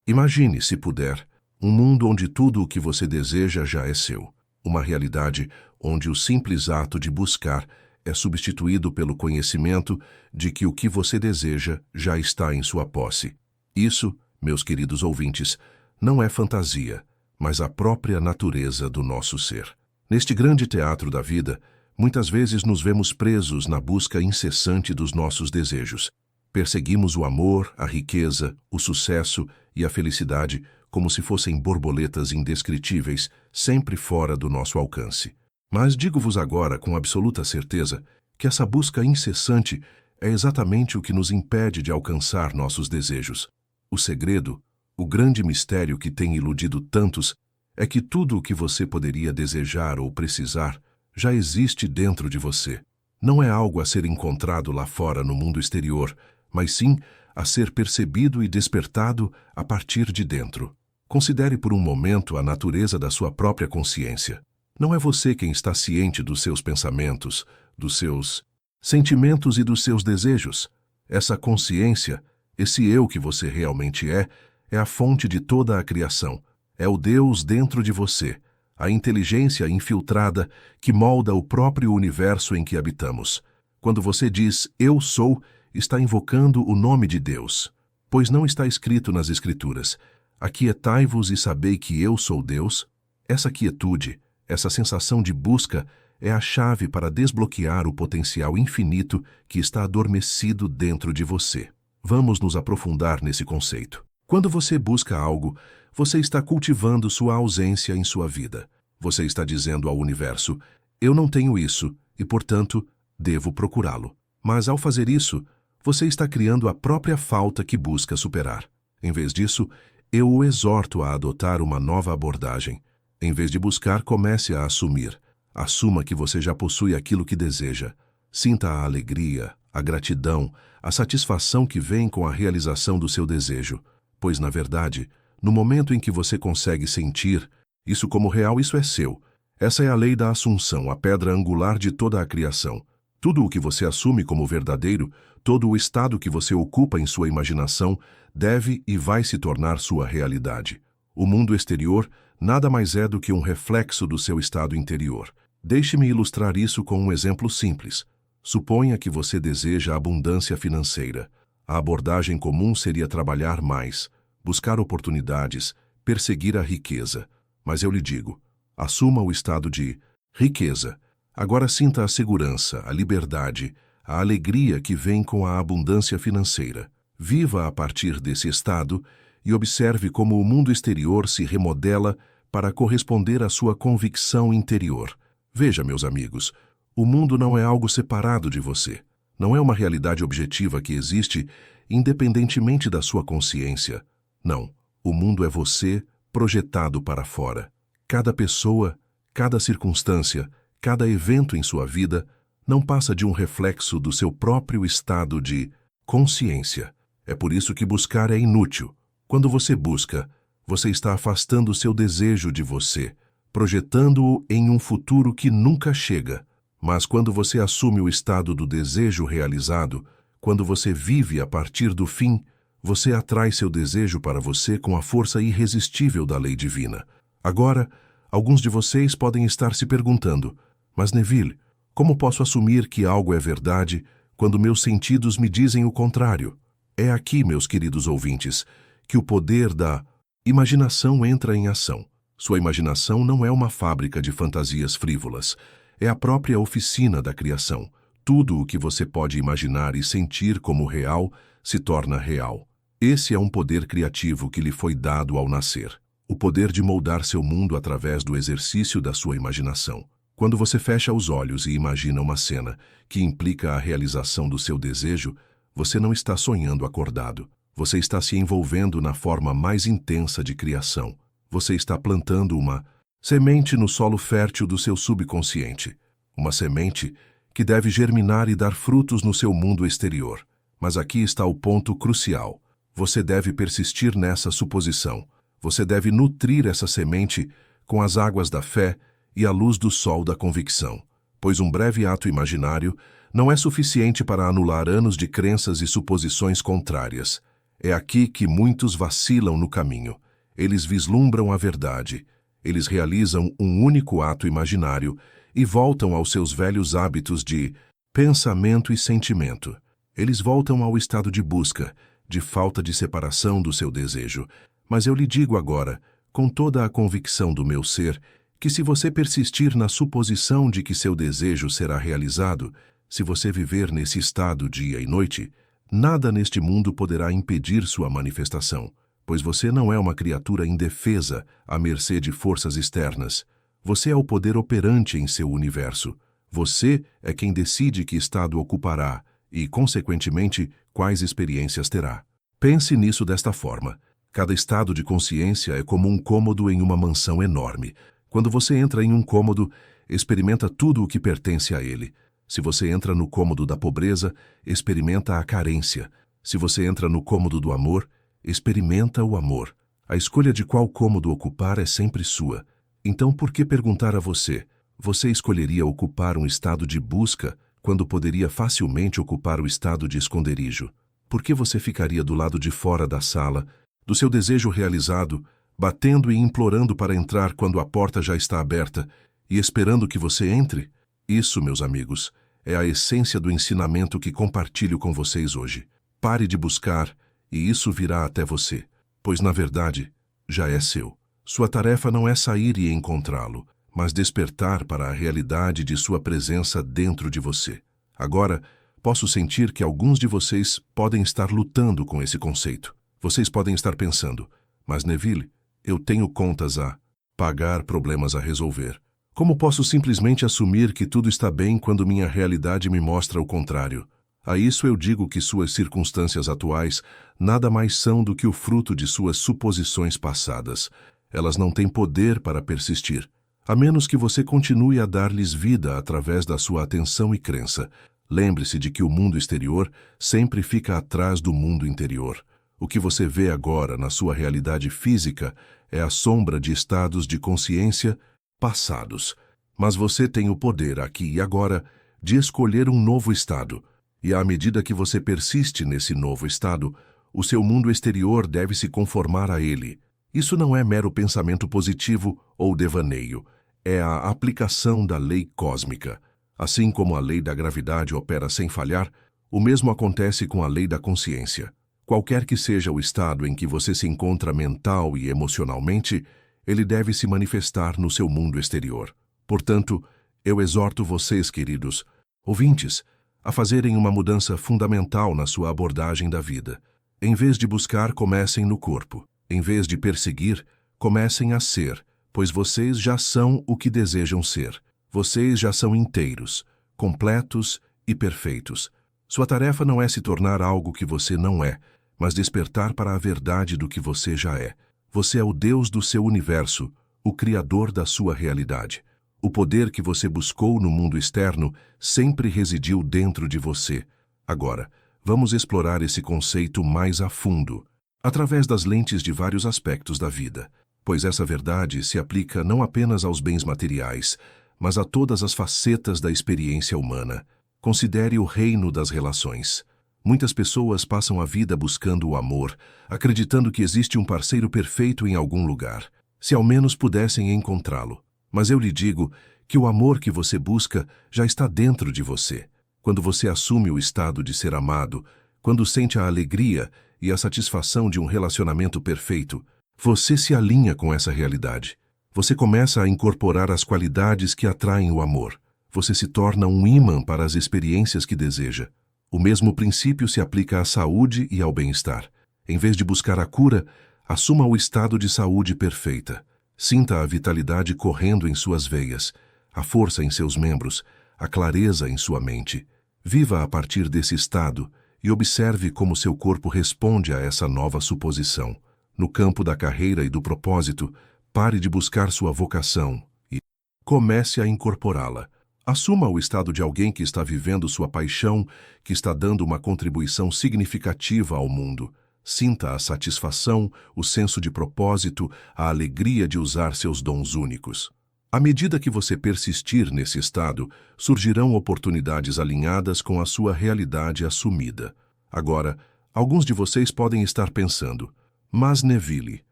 Imagine, se puder, um mundo onde tudo o que você deseja já é seu. Uma realidade onde o simples ato de buscar é substituído pelo conhecimento de que o que você deseja já está em sua posse. Isso, meus queridos ouvintes, não é fantasia, mas a própria natureza do nosso ser. Neste grande teatro da vida, muitas vezes nos vemos presos na busca incessante dos nossos desejos. Perseguimos o amor, a riqueza, o sucesso e a felicidade como se fossem borboletas indescritíveis, sempre fora do nosso alcance. Mas digo-vos agora com absoluta certeza que essa busca incessante é exatamente o que nos impede de alcançar nossos desejos. O segredo, o grande mistério que tem iludido tantos, é que tudo o que você poderia desejar ou precisar já existe dentro de você. Não é algo a ser encontrado lá fora no mundo exterior, mas sim a ser percebido e despertado a partir de dentro. Considere por um momento a natureza da sua própria consciência. Não é você quem está ciente dos seus pensamentos, dos seus sentimentos e dos seus desejos. Essa consciência, esse eu que você realmente é a fonte de toda a criação. É o Deus dentro de você, a inteligência infiltrada que molda o próprio universo em que habitamos. Quando você diz "eu sou", está invocando o nome de Deus, pois não está escrito nas Escrituras: "Aquietai-vos e sabei que eu sou Deus"? Essa quietude, essa sensação de busca, é a chave para desbloquear o potencial infinito que está adormecido dentro de você. Vamos nos aprofundar nesse conceito. Quando você busca algo, você está cultivando sua ausência em sua vida. Você está dizendo ao universo: "Eu não tenho isso e, portanto, devo procurá-lo". Mas, ao fazer isso, você está criando a própria falta que busca superar. Em vez disso, eu o exorto a adotar uma nova abordagem. Em vez de buscar, comece a assumir. Assuma que você já possui aquilo que deseja. Sinta a alegria, a gratidão, a satisfação que vem com a realização do seu desejo. Pois, na verdade, no momento em que você consegue sentir isso como real, isso é seu. Essa é a lei da assunção, a pedra angular de toda a criação. Tudo o que você assume como verdadeiro, todo o estado que você ocupa em sua imaginação, deve e vai se tornar sua realidade. O mundo exterior nada mais é do que um reflexo do seu estado interior. Deixe-me ilustrar isso com um exemplo simples. Suponha que você deseja abundância financeira. A abordagem comum seria trabalhar mais, buscar oportunidades, perseguir a riqueza. Mas eu lhe digo, assuma o estado de riqueza. Agora sinta a segurança, a liberdade, a alegria que vem com a abundância financeira. Viva a partir desse estado e observe como o mundo exterior se remodela para corresponder à sua convicção interior. Veja, meus amigos, o mundo não é algo separado de você. Não é uma realidade objetiva que existe independentemente da sua consciência. Não, o mundo é você projetado para fora. Cada pessoa, cada circunstância, cada evento em sua vida não passa de um reflexo do seu próprio estado de consciência. É por isso que buscar é inútil. Quando você busca, você está afastando o seu desejo de você, projetando-o em um futuro que nunca chega. Mas quando você assume o estado do desejo realizado, quando você vive a partir do fim, você atrai seu desejo para você com a força irresistível da lei divina. Agora, alguns de vocês podem estar se perguntando: "Mas Neville, como posso assumir que algo é verdade quando meus sentidos me dizem o contrário?" É aqui, meus queridos ouvintes, que o poder da imaginação entra em ação. Sua imaginação não é uma fábrica de fantasias frívolas. É a própria oficina da criação. Tudo o que você pode imaginar e sentir como real se torna real. Esse é um poder criativo que lhe foi dado ao nascer. O poder de moldar seu mundo através do exercício da sua imaginação. Quando você fecha os olhos e imagina uma cena que implica a realização do seu desejo, você não está sonhando acordado. Você está se envolvendo na forma mais intensa de criação. Você está plantando uma semente no solo fértil do seu subconsciente. Uma semente que deve germinar e dar frutos no seu mundo exterior. Mas aqui está o ponto crucial. Você deve persistir nessa suposição. Você deve nutrir essa semente com as águas da fé e a luz do sol da convicção. Pois um breve ato imaginário não é suficiente para anular anos de crenças e suposições contrárias. É aqui que muitos vacilam no caminho. Eles vislumbram a verdade. Eles realizam um único ato imaginário e voltam aos seus velhos hábitos de pensamento e sentimento. Eles voltam ao estado de busca, de falta de separação do seu desejo. Mas eu lhe digo agora, com toda a convicção do meu ser, que se você persistir na suposição de que seu desejo será realizado, se você viver nesse estado dia e noite, nada neste mundo poderá impedir sua manifestação, pois você não é uma criatura indefesa à mercê de forças externas. Você é o poder operante em seu universo. Você é quem decide que estado ocupará e, consequentemente, quais experiências terá. Pense nisso desta forma. Cada estado de consciência é como um cômodo em uma mansão enorme. Quando você entra em um cômodo, experimenta tudo o que pertence a ele. Se você entra no cômodo da pobreza, experimenta a carência. Se você entra no cômodo do amor, experimenta o amor. A escolha de qual cômodo ocupar é sempre sua. Então, por que perguntar a você? Você escolheria ocupar um estado de busca quando poderia facilmente ocupar o estado de esconderijo? Por que você ficaria do lado de fora da sala, do seu desejo realizado, batendo e implorando para entrar quando a porta já está aberta e esperando que você entre? Isso, meus amigos, é a essência do ensinamento que compartilho com vocês hoje. Pare de buscar e isso virá até você, pois na verdade já é seu. Sua tarefa não é sair e encontrá-lo, mas despertar para a realidade de sua presença dentro de você. Agora, posso sentir que alguns de vocês podem estar lutando com esse conceito. Vocês podem estar pensando, mas Neville, eu tenho contas a pagar, problemas a resolver. Como posso simplesmente assumir que tudo está bem quando minha realidade me mostra o contrário? A isso eu digo que suas circunstâncias atuais nada mais são do que o fruto de suas suposições passadas. Elas não têm poder para persistir, a menos que você continue a dar-lhes vida através da sua atenção e crença. Lembre-se de que o mundo exterior sempre fica atrás do mundo interior. O que você vê agora na sua realidade física é a sombra de estados de consciência passados. Mas você tem o poder aqui e agora de escolher um novo estado. E à medida que você persiste nesse novo estado, o seu mundo exterior deve se conformar a ele. Isso não é mero pensamento positivo ou devaneio. É a aplicação da lei cósmica. Assim como a lei da gravidade opera sem falhar, o mesmo acontece com a lei da consciência. Qualquer que seja o estado em que você se encontra mental e emocionalmente, ele deve se manifestar no seu mundo exterior. Portanto, eu exorto vocês, queridos ouvintes, a fazerem uma mudança fundamental na sua abordagem da vida. Em vez de buscar, comecem no corpo. Em vez de perseguir, comecem a ser, pois vocês já são o que desejam ser. Vocês já são inteiros, completos e perfeitos. Sua tarefa não é se tornar algo que você não é, mas despertar para a verdade do que você já é. Você é o Deus do seu universo, o Criador da sua realidade. O poder que você buscou no mundo externo sempre residiu dentro de você. Agora, vamos explorar esse conceito mais a fundo, através das lentes de vários aspectos da vida, pois essa verdade se aplica não apenas aos bens materiais, mas a todas as facetas da experiência humana. Considere o reino das relações. Muitas pessoas passam a vida buscando o amor, acreditando que existe um parceiro perfeito em algum lugar, se ao menos pudessem encontrá-lo. Mas eu lhe digo que o amor que você busca já está dentro de você. Quando você assume o estado de ser amado, quando sente a alegria e a satisfação de um relacionamento perfeito, você se alinha com essa realidade. Você começa a incorporar as qualidades que atraem o amor. Você se torna um ímã para as experiências que deseja. O mesmo princípio se aplica à saúde e ao bem-estar. Em vez de buscar a cura, assuma o estado de saúde perfeita. Sinta a vitalidade correndo em suas veias, a força em seus membros, a clareza em sua mente. Viva a partir desse estado e observe como seu corpo responde a essa nova suposição. No campo da carreira e do propósito, pare de buscar sua vocação e comece a incorporá-la. Assuma o estado de alguém que está vivendo sua paixão, que está dando uma contribuição significativa ao mundo. Sinta a satisfação, o senso de propósito, a alegria de usar seus dons únicos. À medida que você persistir nesse estado, surgirão oportunidades alinhadas com a sua realidade assumida. Agora, Alguns de vocês podem estar pensando, mas Neville,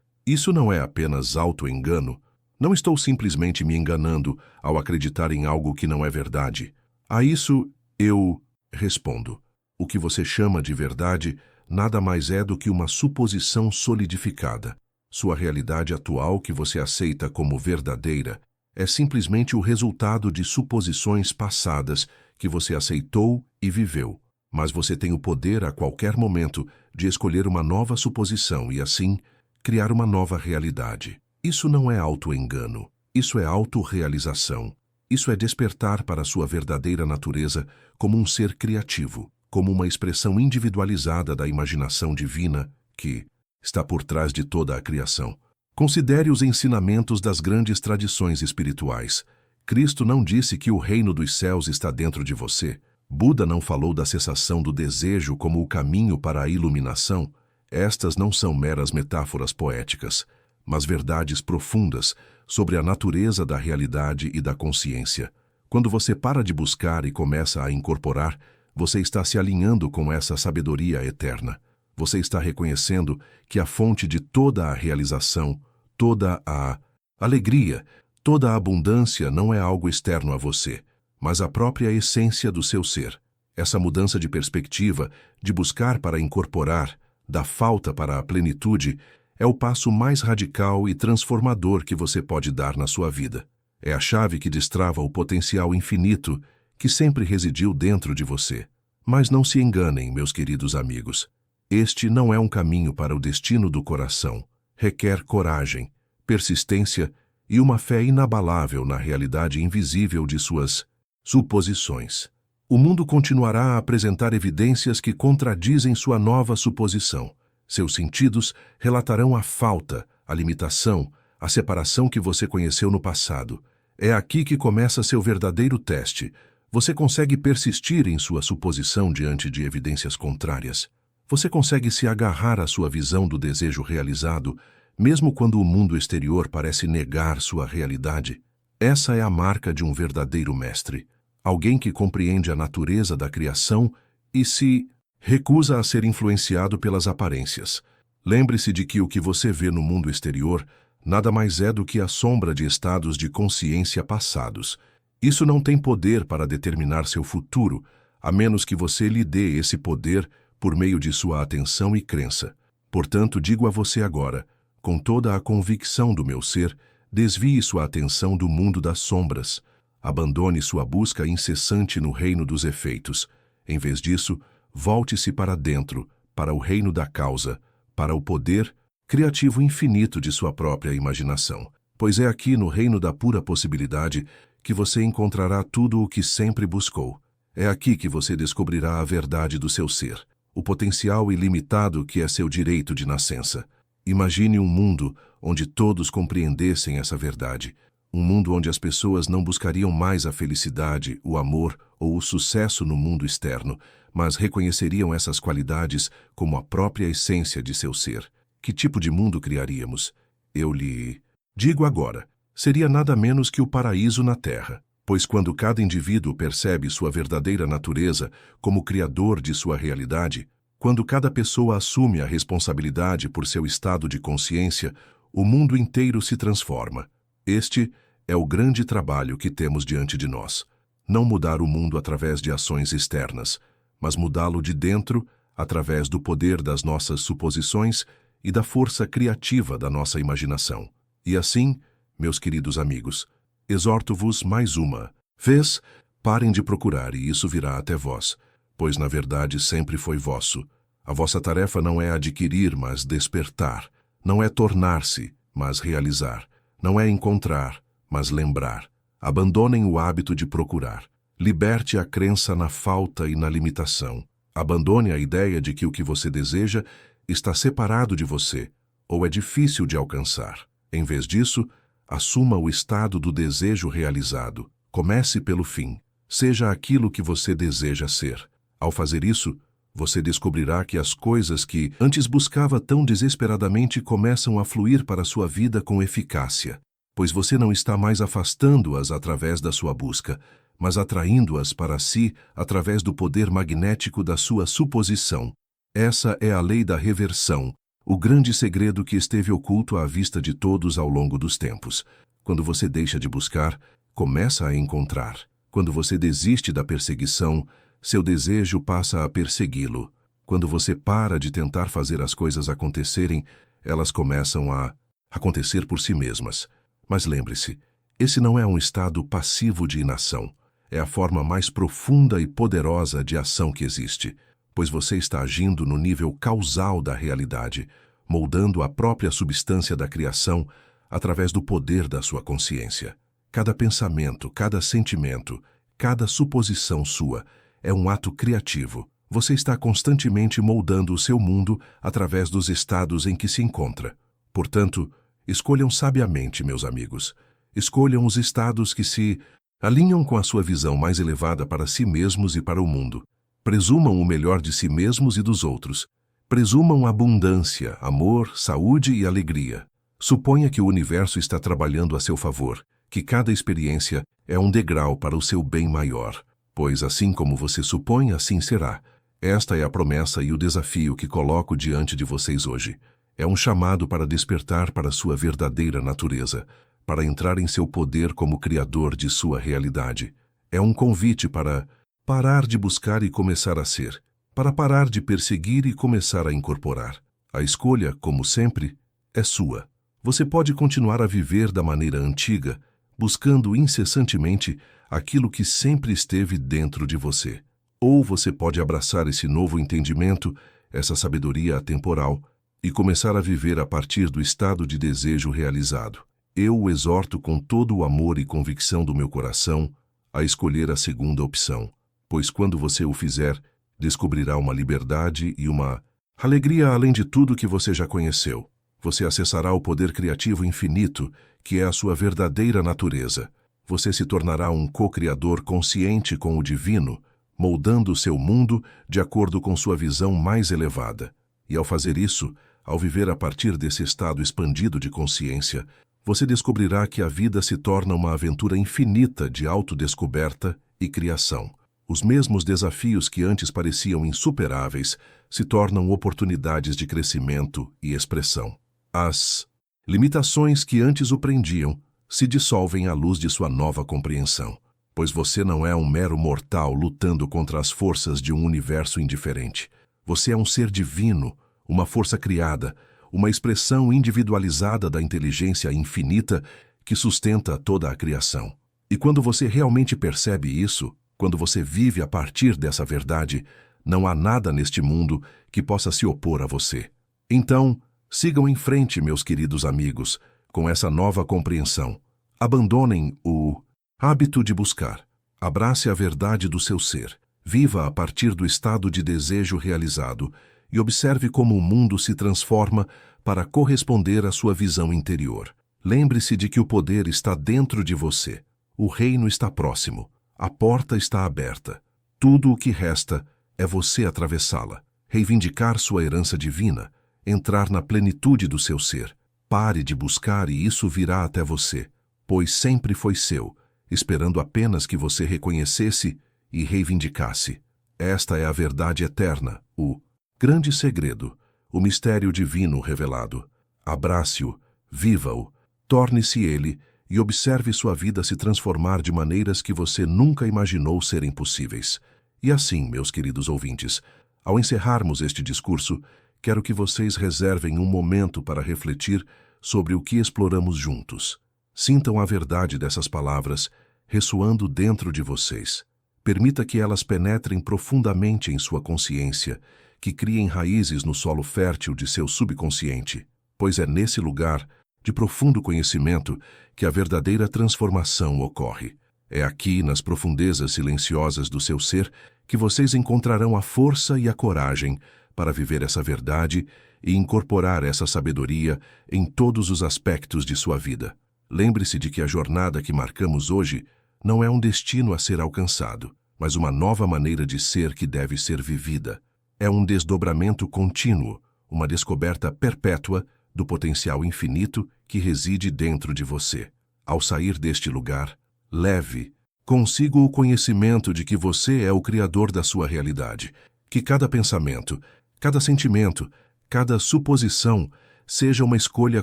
isso não é apenas auto-engano? Não estou simplesmente me enganando ao acreditar em algo que não é verdade. A isso eu respondo. O que você chama de verdade nada mais é do que uma suposição solidificada. Sua realidade atual, que você aceita como verdadeira, é simplesmente o resultado de suposições passadas que você aceitou e viveu. Mas você tem o poder a qualquer momento de escolher uma nova suposição e, assim, criar uma nova realidade. Isso não é auto-engano, isso é autorrealização. Isso é despertar para a sua verdadeira natureza como um ser criativo, como uma expressão individualizada da imaginação divina que está por trás de toda a criação. Considere os ensinamentos das grandes tradições espirituais. Cristo não disse que o reino dos céus está dentro de você. Buda não falou da cessação do desejo como o caminho para a iluminação. Estas não são meras metáforas poéticas, mas verdades profundas sobre a natureza da realidade e da consciência. Quando você para de buscar e começa a incorporar, você está se alinhando com essa sabedoria eterna. Você está reconhecendo que a fonte de toda a realização, toda a alegria, toda a abundância não é algo externo a você, mas a própria essência do seu ser. Essa mudança de perspectiva, de buscar para incorporar, da falta para a plenitude, é o passo mais radical e transformador que você pode dar na sua vida. É a chave que destrava o potencial infinito que sempre residiu dentro de você. Mas não se enganem, meus queridos amigos. Este não é um caminho para o destino do coração. Requer coragem, persistência e uma fé inabalável na realidade invisível de suas suposições. O mundo continuará a apresentar evidências que contradizem sua nova suposição. Seus sentidos relatarão a falta, a limitação, a separação que você conheceu no passado. É aqui que começa seu verdadeiro teste. Você consegue persistir em sua suposição diante de evidências contrárias? Você consegue se agarrar à sua visão do desejo realizado, mesmo quando o mundo exterior parece negar sua realidade? Essa é a marca de um verdadeiro mestre. Alguém que compreende a natureza da criação e se recusa a ser influenciado pelas aparências. Lembre-se de que o que você vê no mundo exterior nada mais é do que a sombra de estados de consciência passados. Isso não tem poder para determinar seu futuro, a menos que você lhe dê esse poder por meio de sua atenção e crença. Portanto, digo a você agora, com toda a convicção do meu ser, desvie sua atenção do mundo das sombras. Abandone sua busca incessante no reino dos efeitos. Em vez disso, volte-se para dentro, para o reino da causa, para o poder criativo infinito de sua própria imaginação. Pois é aqui no reino da pura possibilidade que você encontrará tudo o que sempre buscou. É aqui que você descobrirá a verdade do seu ser, o potencial ilimitado que é seu direito de nascença. Imagine um mundo onde todos compreendessem essa verdade. Um mundo onde as pessoas não buscariam mais a felicidade, o amor ou o sucesso no mundo externo, mas reconheceriam essas qualidades como a própria essência de seu ser. Que tipo de mundo criaríamos? Eu lhe digo agora, seria nada menos que o paraíso na Terra, pois quando cada indivíduo percebe sua verdadeira natureza como criador de sua realidade, quando cada pessoa assume a responsabilidade por seu estado de consciência, o mundo inteiro se transforma. Este é o grande trabalho que temos diante de nós. Não mudar o mundo através de ações externas, mas mudá-lo de dentro através do poder das nossas suposições e da força criativa da nossa imaginação. E assim, meus queridos amigos, exorto-vos mais uma vez, parem de procurar e isso virá até vós, pois na verdade sempre foi vosso. A vossa tarefa não é adquirir, mas despertar. Não é tornar-se, mas realizar. Não é encontrar, mas lembrar. Abandonem o hábito de procurar. Liberte a crença na falta e na limitação. Abandone a ideia de que o que você deseja está separado de você ou é difícil de alcançar. Em vez disso, assuma o estado do desejo realizado. Comece pelo fim. Seja aquilo que você deseja ser. Ao fazer isso, você descobrirá que as coisas que antes buscava tão desesperadamente começam a fluir para a sua vida com eficácia, pois você não está mais afastando-as através da sua busca, mas atraindo-as para si através do poder magnético da sua suposição. Essa é a lei da reversão, o grande segredo que esteve oculto à vista de todos ao longo dos tempos. Quando você deixa de buscar, começa a encontrar. Quando você desiste da perseguição, seu desejo passa a persegui-lo. Quando você para de tentar fazer as coisas acontecerem, elas começam a acontecer por si mesmas. Mas lembre-se, esse não é um estado passivo de inação. É a forma mais profunda e poderosa de ação que existe, pois você está agindo no nível causal da realidade, moldando a própria substância da criação através do poder da sua consciência. Cada pensamento, cada sentimento, cada suposição sua é um ato criativo. Você está constantemente moldando o seu mundo através dos estados em que se encontra. Portanto, escolham sabiamente, meus amigos. Escolham os estados que se alinham com a sua visão mais elevada para si mesmos e para o mundo. Presumam o melhor de si mesmos e dos outros. Presumam abundância, amor, saúde e alegria. Suponha que o universo está trabalhando a seu favor, que cada experiência é um degrau para o seu bem maior. Pois assim como você supõe, assim será. Esta é a promessa e o desafio que coloco diante de vocês hoje. É um chamado para despertar para sua verdadeira natureza, para entrar em seu poder como criador de sua realidade. É um convite para parar de buscar e começar a ser, para parar de perseguir e começar a incorporar. A escolha, como sempre, é sua. Você pode continuar a viver da maneira antiga, buscando incessantemente aquilo que sempre esteve dentro de você. Ou você pode abraçar esse novo entendimento, essa sabedoria atemporal, e começar a viver a partir do estado de desejo realizado. Eu o exorto com todo o amor e convicção do meu coração a escolher a segunda opção, pois quando você o fizer, descobrirá uma liberdade e uma alegria além de tudo que você já conheceu. Você acessará o poder criativo infinito, que é a sua verdadeira natureza. Você se tornará um co-criador consciente com o divino, moldando o seu mundo de acordo com sua visão mais elevada. E ao fazer isso, ao viver a partir desse estado expandido de consciência, você descobrirá que a vida se torna uma aventura infinita de autodescoberta e criação. Os mesmos desafios que antes pareciam insuperáveis se tornam oportunidades de crescimento e expressão. As limitações que antes o prendiam se dissolvem à luz de sua nova compreensão, pois você não é um mero mortal lutando contra as forças de um universo indiferente. Você é um ser divino, uma força criada, uma expressão individualizada da inteligência infinita que sustenta toda a criação. E quando você realmente percebe isso, quando você vive a partir dessa verdade, não há nada neste mundo que possa se opor a você. Então, sigam em frente, meus queridos amigos, com essa nova compreensão. Abandonem o hábito de buscar. Abrace a verdade do seu ser. Viva a partir do estado de desejo realizado e observe como o mundo se transforma para corresponder à sua visão interior. Lembre-se de que o poder está dentro de você. O reino está próximo. A porta está aberta. Tudo o que resta é você atravessá-la, reivindicar sua herança divina, entrar na plenitude do seu ser. Pare de buscar e isso virá até você, pois sempre foi seu, esperando apenas que você reconhecesse e reivindicasse. Esta é a verdade eterna, o grande segredo, o mistério divino revelado. Abrace-o, viva-o, torne-se ele e observe sua vida se transformar de maneiras que você nunca imaginou serem possíveis. E assim, meus queridos ouvintes, ao encerrarmos este discurso, quero que vocês reservem um momento para refletir sobre o que exploramos juntos. Sintam a verdade dessas palavras ressoando dentro de vocês. Permita que elas penetrem profundamente em sua consciência, que criem raízes no solo fértil de seu subconsciente, pois é nesse lugar de profundo conhecimento que a verdadeira transformação ocorre. É aqui, nas profundezas silenciosas do seu ser, que vocês encontrarão a força e a coragem para viver essa verdade e incorporar essa sabedoria em todos os aspectos de sua vida. Lembre-se de que a jornada que marcamos hoje não é um destino a ser alcançado, mas uma nova maneira de ser que deve ser vivida. É um desdobramento contínuo, uma descoberta perpétua do potencial infinito que reside dentro de você. Ao sair deste lugar, leve consigo o conhecimento de que você é o criador da sua realidade, que cada pensamento, Cada sentimento, cada suposição, seja uma escolha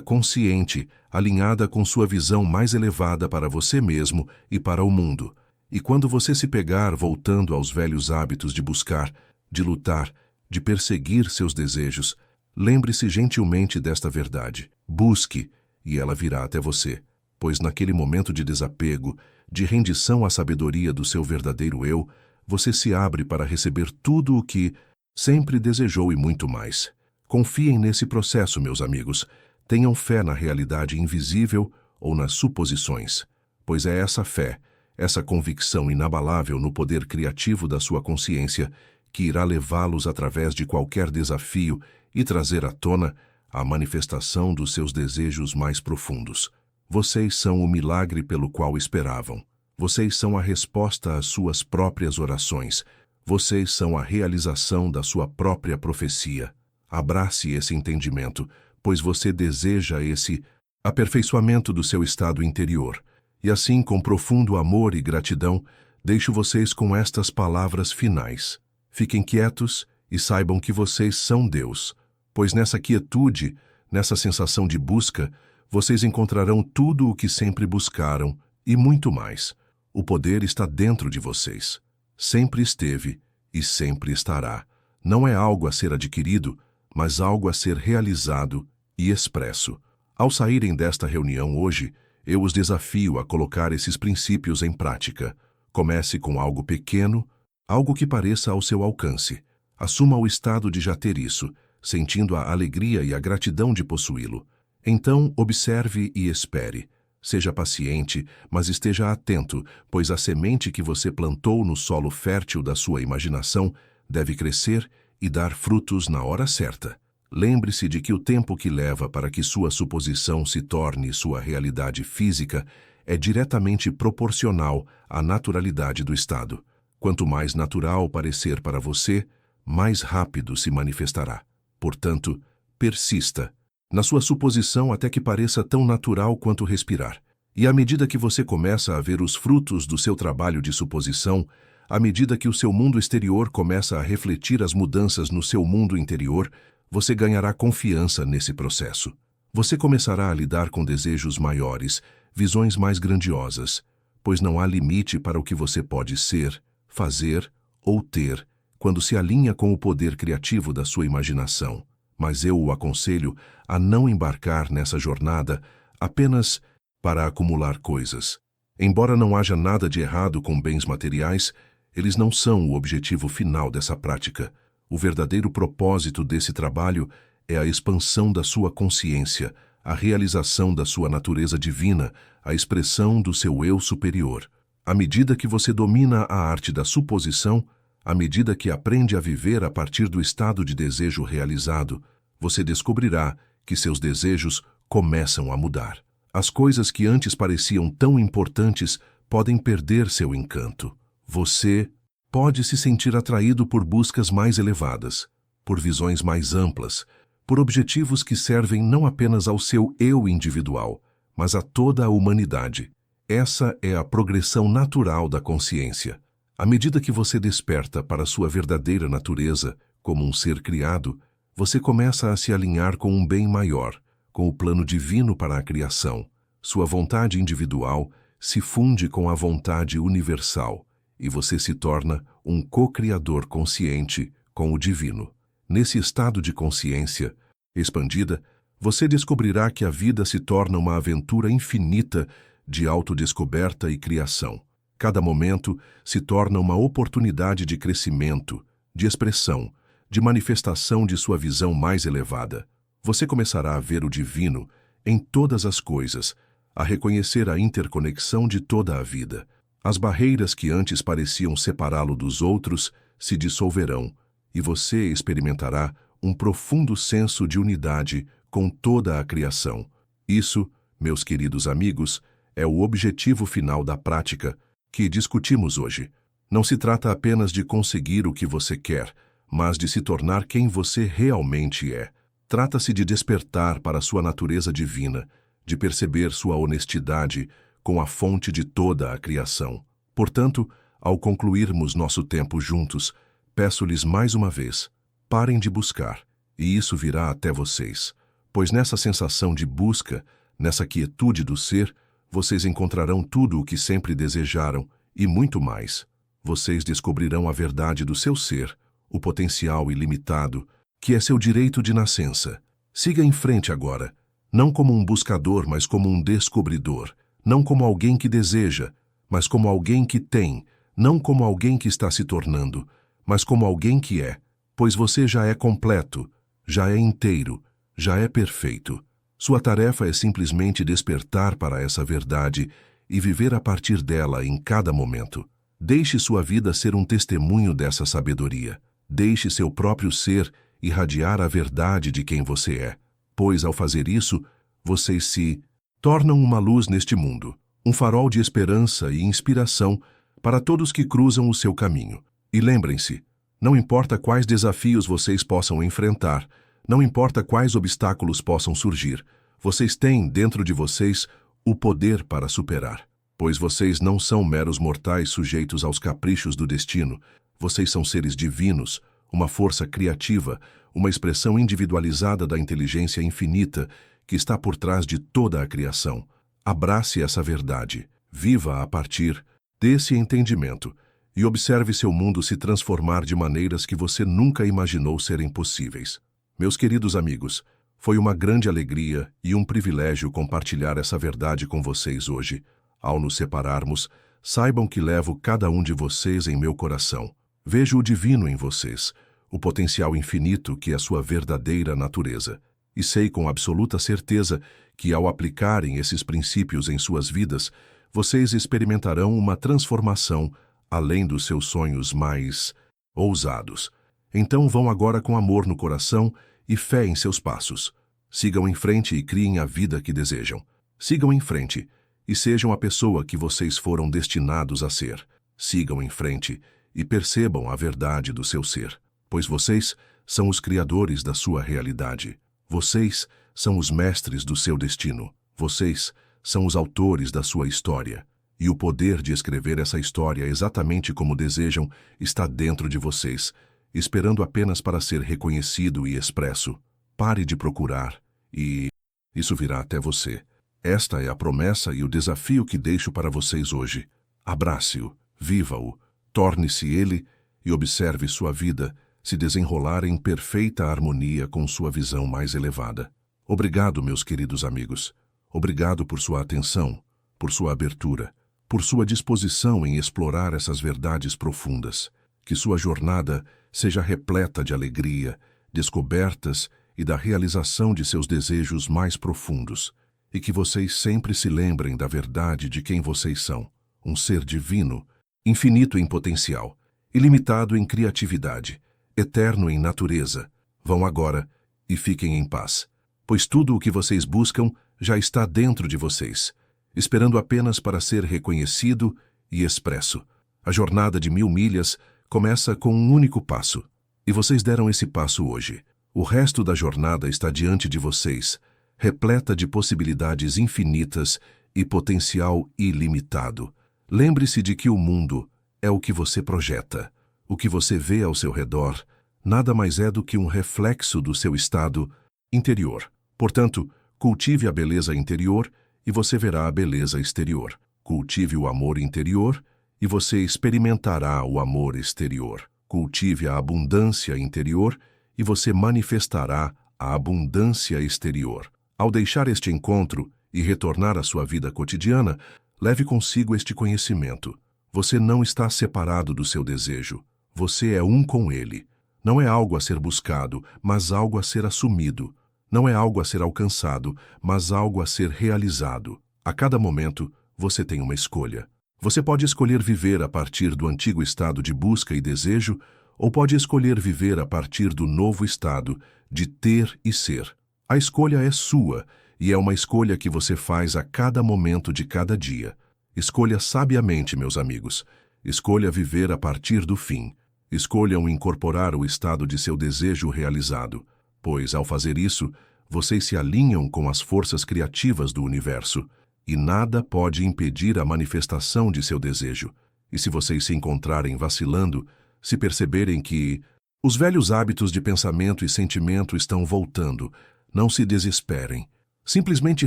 consciente, alinhada com sua visão mais elevada para você mesmo e para o mundo. E quando você se pegar voltando aos velhos hábitos de buscar, de lutar, de perseguir seus desejos, lembre-se gentilmente desta verdade. Busque, e ela virá até você, pois naquele momento de desapego, de rendição à sabedoria do seu verdadeiro eu, você se abre para receber tudo o que sempre desejou e muito mais. Confiem nesse processo, meus amigos. Tenham fé na realidade invisível ou nas suposições, pois é essa fé, essa convicção inabalável no poder criativo da sua consciência que irá levá-los através de qualquer desafio e trazer à tona a manifestação dos seus desejos mais profundos. Vocês são o milagre pelo qual esperavam. Vocês são a resposta às suas próprias orações. Vocês são a realização da sua própria profecia. Abrace esse entendimento, pois você deseja esse aperfeiçoamento do seu estado interior. E assim, com profundo amor e gratidão, deixo vocês com estas palavras finais. Fiquem quietos e saibam que vocês são Deus, pois nessa quietude, nessa sensação de busca, vocês encontrarão tudo o que sempre buscaram e muito mais. O poder está dentro de vocês. Sempre esteve e sempre estará. Não é algo a ser adquirido, mas algo a ser realizado e expresso. Ao saírem desta reunião hoje, eu os desafio a colocar esses princípios em prática. Comece com algo pequeno, algo que pareça ao seu alcance. Assuma o estado de já ter isso, sentindo a alegria e a gratidão de possuí-lo. Então, observe e espere. Seja paciente, mas esteja atento, pois a semente que você plantou no solo fértil da sua imaginação deve crescer e dar frutos na hora certa. Lembre-se de que o tempo que leva para que sua suposição se torne sua realidade física é diretamente proporcional à naturalidade do estado. Quanto mais natural parecer para você, mais rápido se manifestará. Portanto, persista na sua suposição até que pareça tão natural quanto respirar. E à medida que você começa a ver os frutos do seu trabalho de suposição, à medida que o seu mundo exterior começa a refletir as mudanças no seu mundo interior, você ganhará confiança nesse processo. Você começará a lidar com desejos maiores, visões mais grandiosas, pois não há limite para o que você pode ser, fazer ou ter quando se alinha com o poder criativo da sua imaginação. Mas eu o aconselho a não embarcar nessa jornada apenas para acumular coisas. Embora não haja nada de errado com bens materiais, eles não são o objetivo final dessa prática. O verdadeiro propósito desse trabalho é a expansão da sua consciência, a realização da sua natureza divina, a expressão do seu eu superior. À medida que você domina a arte da suposição, à medida que aprende a viver a partir do estado de desejo realizado, você descobrirá que seus desejos começam a mudar. As coisas que antes pareciam tão importantes podem perder seu encanto. Você pode se sentir atraído por buscas mais elevadas, por visões mais amplas, por objetivos que servem não apenas ao seu eu individual, mas a toda a humanidade. Essa é a progressão natural da consciência. À medida que você desperta para sua verdadeira natureza, como um ser criado, você começa a se alinhar com um bem maior, com o plano divino para a criação. Sua vontade individual se funde com a vontade universal, e você se torna um co-criador consciente com o divino. Nesse estado de consciência expandida, você descobrirá que a vida se torna uma aventura infinita de autodescoberta e criação. Cada momento se torna uma oportunidade de crescimento, de expressão, de manifestação de sua visão mais elevada. Você começará a ver o divino em todas as coisas, a reconhecer a interconexão de toda a vida. As barreiras que antes pareciam separá-lo dos outros se dissolverão, e você experimentará um profundo senso de unidade com toda a criação. Isso, meus queridos amigos, é o objetivo final da prática que discutimos hoje. Não se trata apenas de conseguir o que você quer, mas de se tornar quem você realmente é. Trata-se de despertar para sua natureza divina, de perceber sua honestidade com a fonte de toda a criação. Portanto, ao concluirmos nosso tempo juntos, peço-lhes mais uma vez, parem de buscar, e isso virá até vocês. Pois nessa sensação de busca, nessa quietude do ser, vocês encontrarão tudo o que sempre desejaram e muito mais. Vocês descobrirão a verdade do seu ser, o potencial ilimitado, que é seu direito de nascença. Siga em frente agora, não como um buscador, mas como um descobridor, não como alguém que deseja, mas como alguém que tem, não como alguém que está se tornando, mas como alguém que é, pois você já é completo, já é inteiro, já é perfeito. Sua tarefa é simplesmente despertar para essa verdade e viver a partir dela em cada momento. Deixe sua vida ser um testemunho dessa sabedoria. Deixe seu próprio ser irradiar a verdade de quem você é, pois ao fazer isso, vocês se tornam uma luz neste mundo, um farol de esperança e inspiração para todos que cruzam o seu caminho. E lembrem-se, não importa quais desafios vocês possam enfrentar, não importa quais obstáculos possam surgir, vocês têm dentro de vocês o poder para superar, pois vocês não são meros mortais sujeitos aos caprichos do destino, vocês são seres divinos, uma força criativa, uma expressão individualizada da inteligência infinita que está por trás de toda a criação. Abrace essa verdade, viva a partir desse entendimento e observe seu mundo se transformar de maneiras que você nunca imaginou serem possíveis. Meus queridos amigos, foi uma grande alegria e um privilégio compartilhar essa verdade com vocês hoje. Ao nos separarmos, saibam que levo cada um de vocês em meu coração. Vejo o divino em vocês, o potencial infinito que é sua verdadeira natureza. E sei com absoluta certeza que, ao aplicarem esses princípios em suas vidas, vocês experimentarão uma transformação além dos seus sonhos mais ousados. Então vão agora com amor no coração e fé em seus passos. Sigam em frente e criem a vida que desejam. Sigam em frente e sejam a pessoa que vocês foram destinados a ser. Sigam em frente e percebam a verdade do seu ser, pois vocês são os criadores da sua realidade. Vocês são os mestres do seu destino. Vocês são os autores da sua história. E o poder de escrever essa história exatamente como desejam está dentro de vocês, esperando apenas para ser reconhecido e expresso. Pare de procurar e isso virá até você. Esta é a promessa e o desafio que deixo para vocês hoje. Abrace-o, viva-o, torne-se ele e observe sua vida se desenrolar em perfeita harmonia com sua visão mais elevada. Obrigado, meus queridos amigos. Obrigado por sua atenção, por sua abertura, por sua disposição em explorar essas verdades profundas. Que sua jornada seja repleta de alegria, descobertas e da realização de seus desejos mais profundos. E que vocês sempre se lembrem da verdade de quem vocês são, um ser divino, infinito em potencial, ilimitado em criatividade, eterno em natureza. Vão agora e fiquem em paz, pois tudo o que vocês buscam já está dentro de vocês, esperando apenas para ser reconhecido e expresso. A jornada de 1000 milhas começa com um único passo, e vocês deram esse passo hoje. O resto da jornada está diante de vocês, repleta de possibilidades infinitas e potencial ilimitado. Lembre-se de que o mundo é o que você projeta. O que você vê ao seu redor nada mais é do que um reflexo do seu estado interior. Portanto, cultive a beleza interior e você verá a beleza exterior. Cultive o amor interior e você experimentará o amor exterior. Cultive a abundância interior e você manifestará a abundância exterior. Ao deixar este encontro e retornar à sua vida cotidiana, leve consigo este conhecimento. Você não está separado do seu desejo. Você é um com ele. Não é algo a ser buscado, mas algo a ser assumido. Não é algo a ser alcançado, mas algo a ser realizado. A cada momento, você tem uma escolha. Você pode escolher viver a partir do antigo estado de busca e desejo, ou pode escolher viver a partir do novo estado de ter e ser. A escolha é sua, e é uma escolha que você faz a cada momento de cada dia. Escolha sabiamente, meus amigos. Escolha viver a partir do fim. Escolham incorporar o estado de seu desejo realizado, pois, ao fazer isso, vocês se alinham com as forças criativas do universo, e nada pode impedir a manifestação de seu desejo. E se vocês se encontrarem vacilando, se perceberem que Os velhos hábitos de pensamento e sentimento estão voltando. Não se desesperem. Simplesmente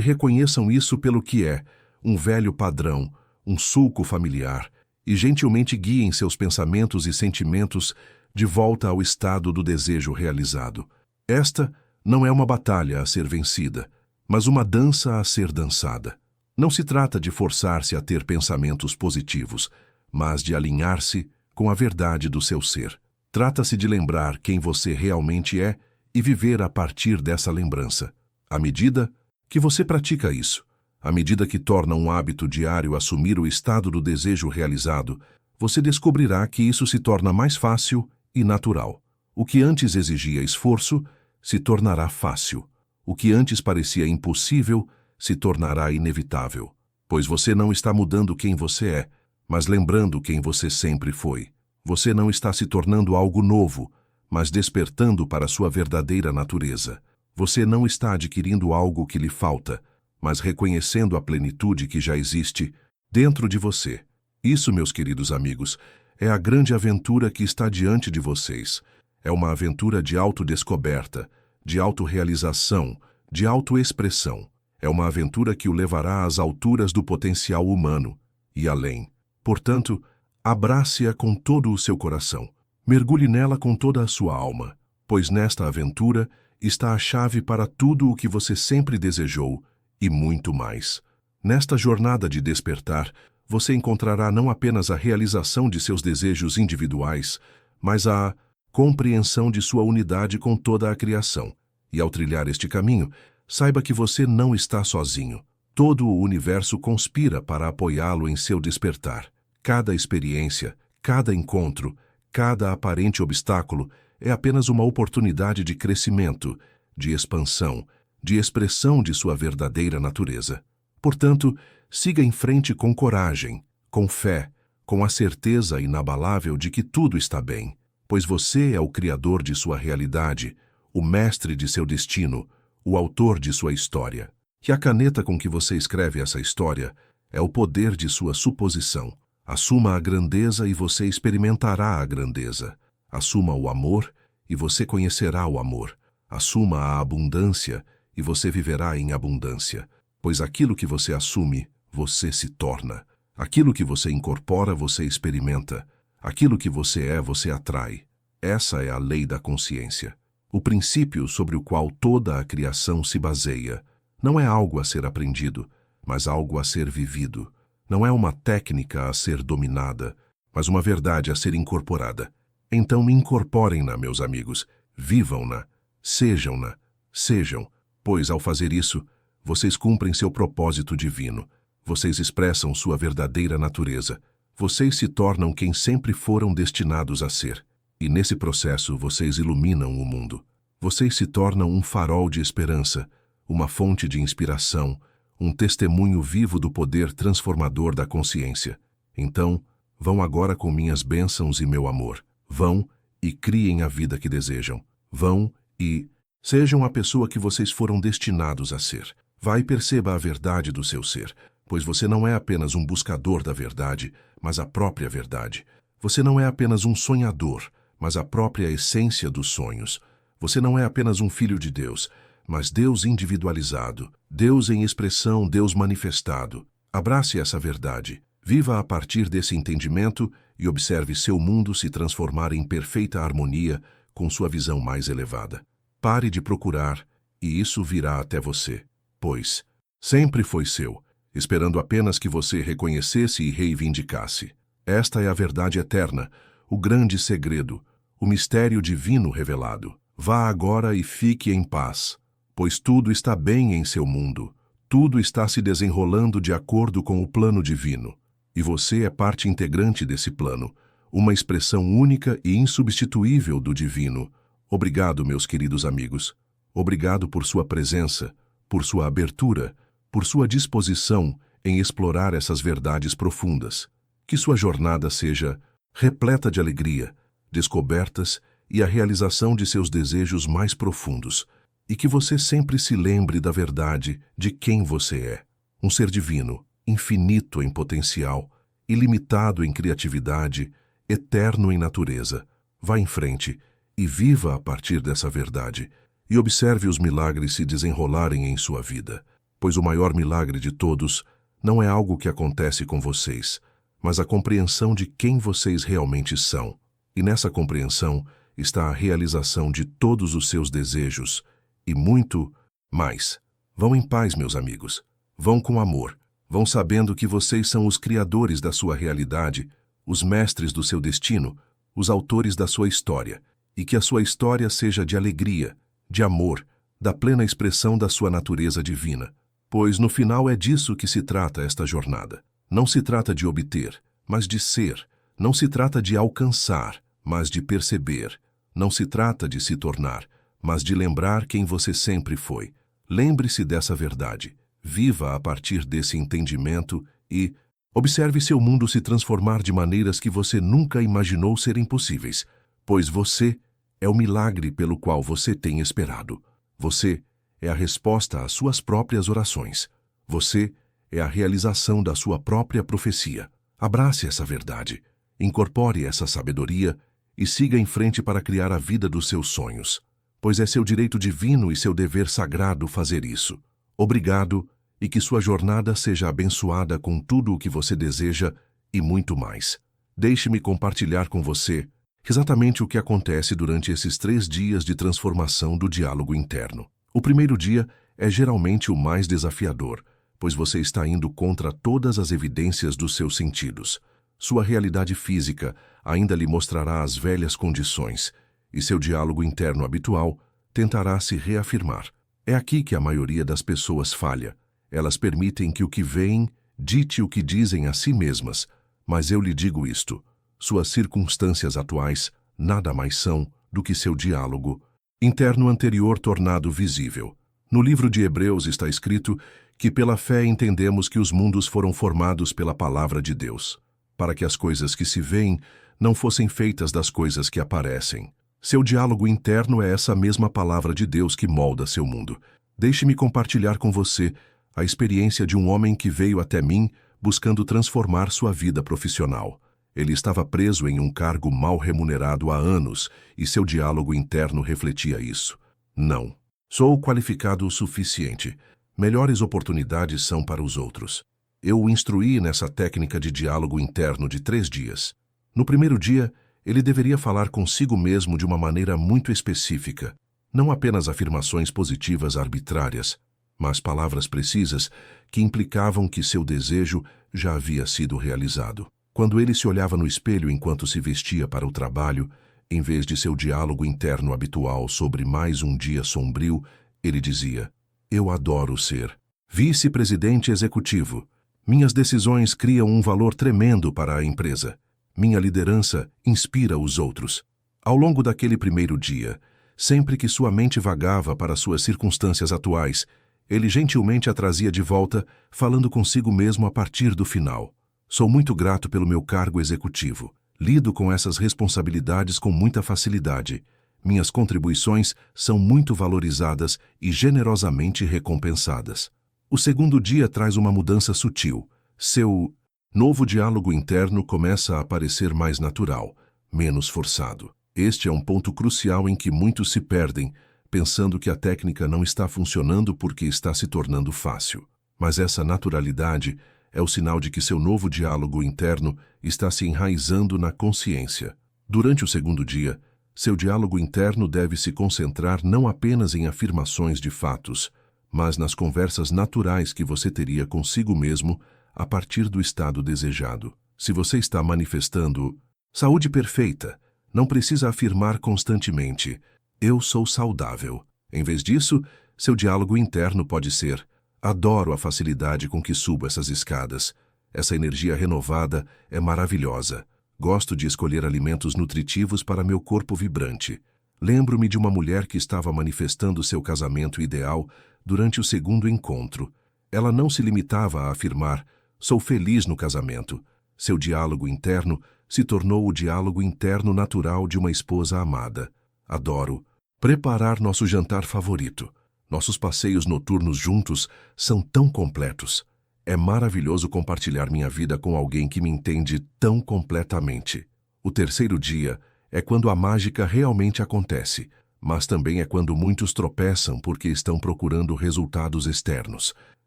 reconheçam isso pelo que é, um velho padrão, um sulco familiar, e gentilmente guiem seus pensamentos e sentimentos de volta ao estado do desejo realizado. Esta não é uma batalha a ser vencida, mas uma dança a ser dançada. Não se trata de forçar-se a ter pensamentos positivos, mas de alinhar-se com a verdade do seu ser. Trata-se de lembrar quem você realmente é e viver a partir dessa lembrança. À medida que você pratica isso, à medida que torna um hábito diário assumir o estado do desejo realizado, você descobrirá que isso se torna mais fácil e natural. O que antes exigia esforço se tornará fácil. O que antes parecia impossível se tornará inevitável, pois você não está mudando quem você é, mas lembrando quem você sempre foi. Você não está se tornando algo novo, mas despertando para sua verdadeira natureza. Você não está adquirindo algo que lhe falta, mas reconhecendo a plenitude que já existe dentro de você. Isso, meus queridos amigos, é a grande aventura que está diante de vocês. É uma aventura de autodescoberta, de autorrealização, de autoexpressão. É uma aventura que o levará às alturas do potencial humano e além. Portanto, abrace-a com todo o seu coração. Mergulhe nela com toda a sua alma, pois nesta aventura está a chave para tudo o que você sempre desejou e muito mais. Nesta jornada de despertar, você encontrará não apenas a realização de seus desejos individuais, mas a compreensão de sua unidade com toda a criação. E ao trilhar este caminho, saiba que você não está sozinho. Todo o universo conspira para apoiá-lo em seu despertar. Cada experiência, cada encontro, cada aparente obstáculo é apenas uma oportunidade de crescimento, de expansão, de expressão de sua verdadeira natureza. Portanto, siga em frente com coragem, com fé, com a certeza inabalável de que tudo está bem, pois você é o criador de sua realidade, o mestre de seu destino, o autor de sua história. Que a caneta com que você escreve essa história é o poder de sua suposição. Assuma a grandeza e você experimentará a grandeza. Assuma o amor e você conhecerá o amor. Assuma a abundância e você viverá em abundância. Pois aquilo que você assume, você se torna. Aquilo que você incorpora, você experimenta. Aquilo que você é, você atrai. Essa é a lei da consciência. O princípio sobre o qual toda a criação se baseia. Não é algo a ser aprendido, mas algo a ser vivido. Não é uma técnica a ser dominada, mas uma verdade a ser incorporada. Então incorporem-na, meus amigos, vivam-na, sejam-na, sejam, pois ao fazer isso, vocês cumprem seu propósito divino, vocês expressam sua verdadeira natureza, vocês se tornam quem sempre foram destinados a ser. E nesse processo vocês iluminam o mundo. Vocês se tornam um farol de esperança, uma fonte de inspiração, um testemunho vivo do poder transformador da consciência. Então, vão agora com minhas bênçãos e meu amor. Vão e criem a vida que desejam. Vão e sejam a pessoa que vocês foram destinados a ser. Vá e perceba a verdade do seu ser, pois você não é apenas um buscador da verdade, mas a própria verdade. Você não é apenas um sonhador, mas a própria essência dos sonhos. Você não é apenas um filho de Deus, mas Deus individualizado, Deus em expressão, Deus manifestado. Abrace essa verdade, viva a partir desse entendimento e observe seu mundo se transformar em perfeita harmonia com sua visão mais elevada. Pare de procurar, e isso virá até você, pois sempre foi seu, esperando apenas que você reconhecesse e reivindicasse. Esta é a verdade eterna, o grande segredo, o mistério divino revelado. Vá agora e fique em paz, pois tudo está bem em seu mundo, tudo está se desenrolando de acordo com o plano divino, e você é parte integrante desse plano, uma expressão única e insubstituível do divino. Obrigado, meus queridos amigos. Obrigado por sua presença, por sua abertura, por sua disposição em explorar essas verdades profundas. Que sua jornada seja repleta de alegria, descobertas e a realização de seus desejos mais profundos, e que você sempre se lembre da verdade de quem você é. Um ser divino, infinito em potencial, ilimitado em criatividade, eterno em natureza. Vá em frente e viva a partir dessa verdade, e observe os milagres se desenrolarem em sua vida, pois o maior milagre de todos não é algo que acontece com vocês, mas a compreensão de quem vocês realmente são. E nessa compreensão está a realização de todos os seus desejos e muito mais. Vão em paz, meus amigos. Vão com amor. Vão sabendo que vocês são os criadores da sua realidade, os mestres do seu destino, os autores da sua história, e que a sua história seja de alegria, de amor, da plena expressão da sua natureza divina. Pois no final é disso que se trata esta jornada. Não se trata de obter, mas de ser. Não se trata de alcançar, mas de perceber. Não se trata de se tornar, mas de lembrar quem você sempre foi. Lembre-se dessa verdade. Viva a partir desse entendimento e observe seu mundo se transformar de maneiras que você nunca imaginou serem possíveis, pois você é o milagre pelo qual você tem esperado. Você é a resposta às suas próprias orações. Você é a realização da sua própria profecia. Abrace essa verdade, incorpore essa sabedoria e siga em frente para criar a vida dos seus sonhos, pois é seu direito divino e seu dever sagrado fazer isso. Obrigado e que sua jornada seja abençoada com tudo o que você deseja e muito mais. Deixe-me compartilhar com você exatamente o que acontece durante esses 3 dias de transformação do diálogo interno. O primeiro dia é geralmente o mais desafiador, pois você está indo contra todas as evidências dos seus sentidos. Sua realidade física ainda lhe mostrará as velhas condições, e seu diálogo interno habitual tentará se reafirmar. É aqui que a maioria das pessoas falha. Elas permitem que o que veem dite o que dizem a si mesmas, mas eu lhe digo isto: suas circunstâncias atuais nada mais são do que seu diálogo interno anterior tornado visível. No livro de Hebreus está escrito que pela fé entendemos que os mundos foram formados pela palavra de Deus, para que as coisas que se veem não fossem feitas das coisas que aparecem. Seu diálogo interno é essa mesma palavra de Deus que molda seu mundo. Deixe-me compartilhar com você a experiência de um homem que veio até mim buscando transformar sua vida profissional. Ele estava preso em um cargo mal remunerado há anos e seu diálogo interno refletia isso. Não. Sou qualificado o suficiente. Melhores oportunidades são para os outros. Eu o instruí nessa técnica de diálogo interno de 3 dias. No primeiro dia, ele deveria falar consigo mesmo de uma maneira muito específica, não apenas afirmações positivas arbitrárias, mas palavras precisas que implicavam que seu desejo já havia sido realizado. Quando ele se olhava no espelho enquanto se vestia para o trabalho, em vez de seu diálogo interno habitual sobre mais um dia sombrio, ele dizia: "Eu adoro ser vice-presidente executivo. Minhas decisões criam um valor tremendo para a empresa. Minha liderança inspira os outros." Ao longo daquele primeiro dia, sempre que sua mente vagava para suas circunstâncias atuais, ele gentilmente a trazia de volta, falando consigo mesmo a partir do final: "Sou muito grato pelo meu cargo executivo. Lido com essas responsabilidades com muita facilidade. Minhas contribuições são muito valorizadas e generosamente recompensadas." O segundo dia traz uma mudança sutil. Seu novo diálogo interno começa a parecer mais natural, menos forçado. Este é um ponto crucial em que muitos se perdem, pensando que a técnica não está funcionando porque está se tornando fácil. Mas essa naturalidade é o sinal de que seu novo diálogo interno está se enraizando na consciência. Durante o segundo dia, seu diálogo interno deve se concentrar não apenas em afirmações de fatos, mas nas conversas naturais que você teria consigo mesmo a partir do estado desejado. Se você está manifestando saúde perfeita, não precisa afirmar constantemente: "Eu sou saudável." Em vez disso, seu diálogo interno pode ser: "Adoro a facilidade com que subo essas escadas. Essa energia renovada é maravilhosa. Gosto de escolher alimentos nutritivos para meu corpo vibrante." Lembro-me de uma mulher que estava manifestando seu casamento ideal durante o segundo encontro. Ela não se limitava a afirmar: "Sou feliz no casamento." Seu diálogo interno se tornou o diálogo interno natural de uma esposa amada. "Adoro preparar nosso jantar favorito. Nossos passeios noturnos juntos são tão completos. É maravilhoso compartilhar minha vida com alguém que me entende tão completamente." O terceiro dia É quando a mágica realmente acontece, mas também é quando muitos tropeçam porque estão procurando resultados externos.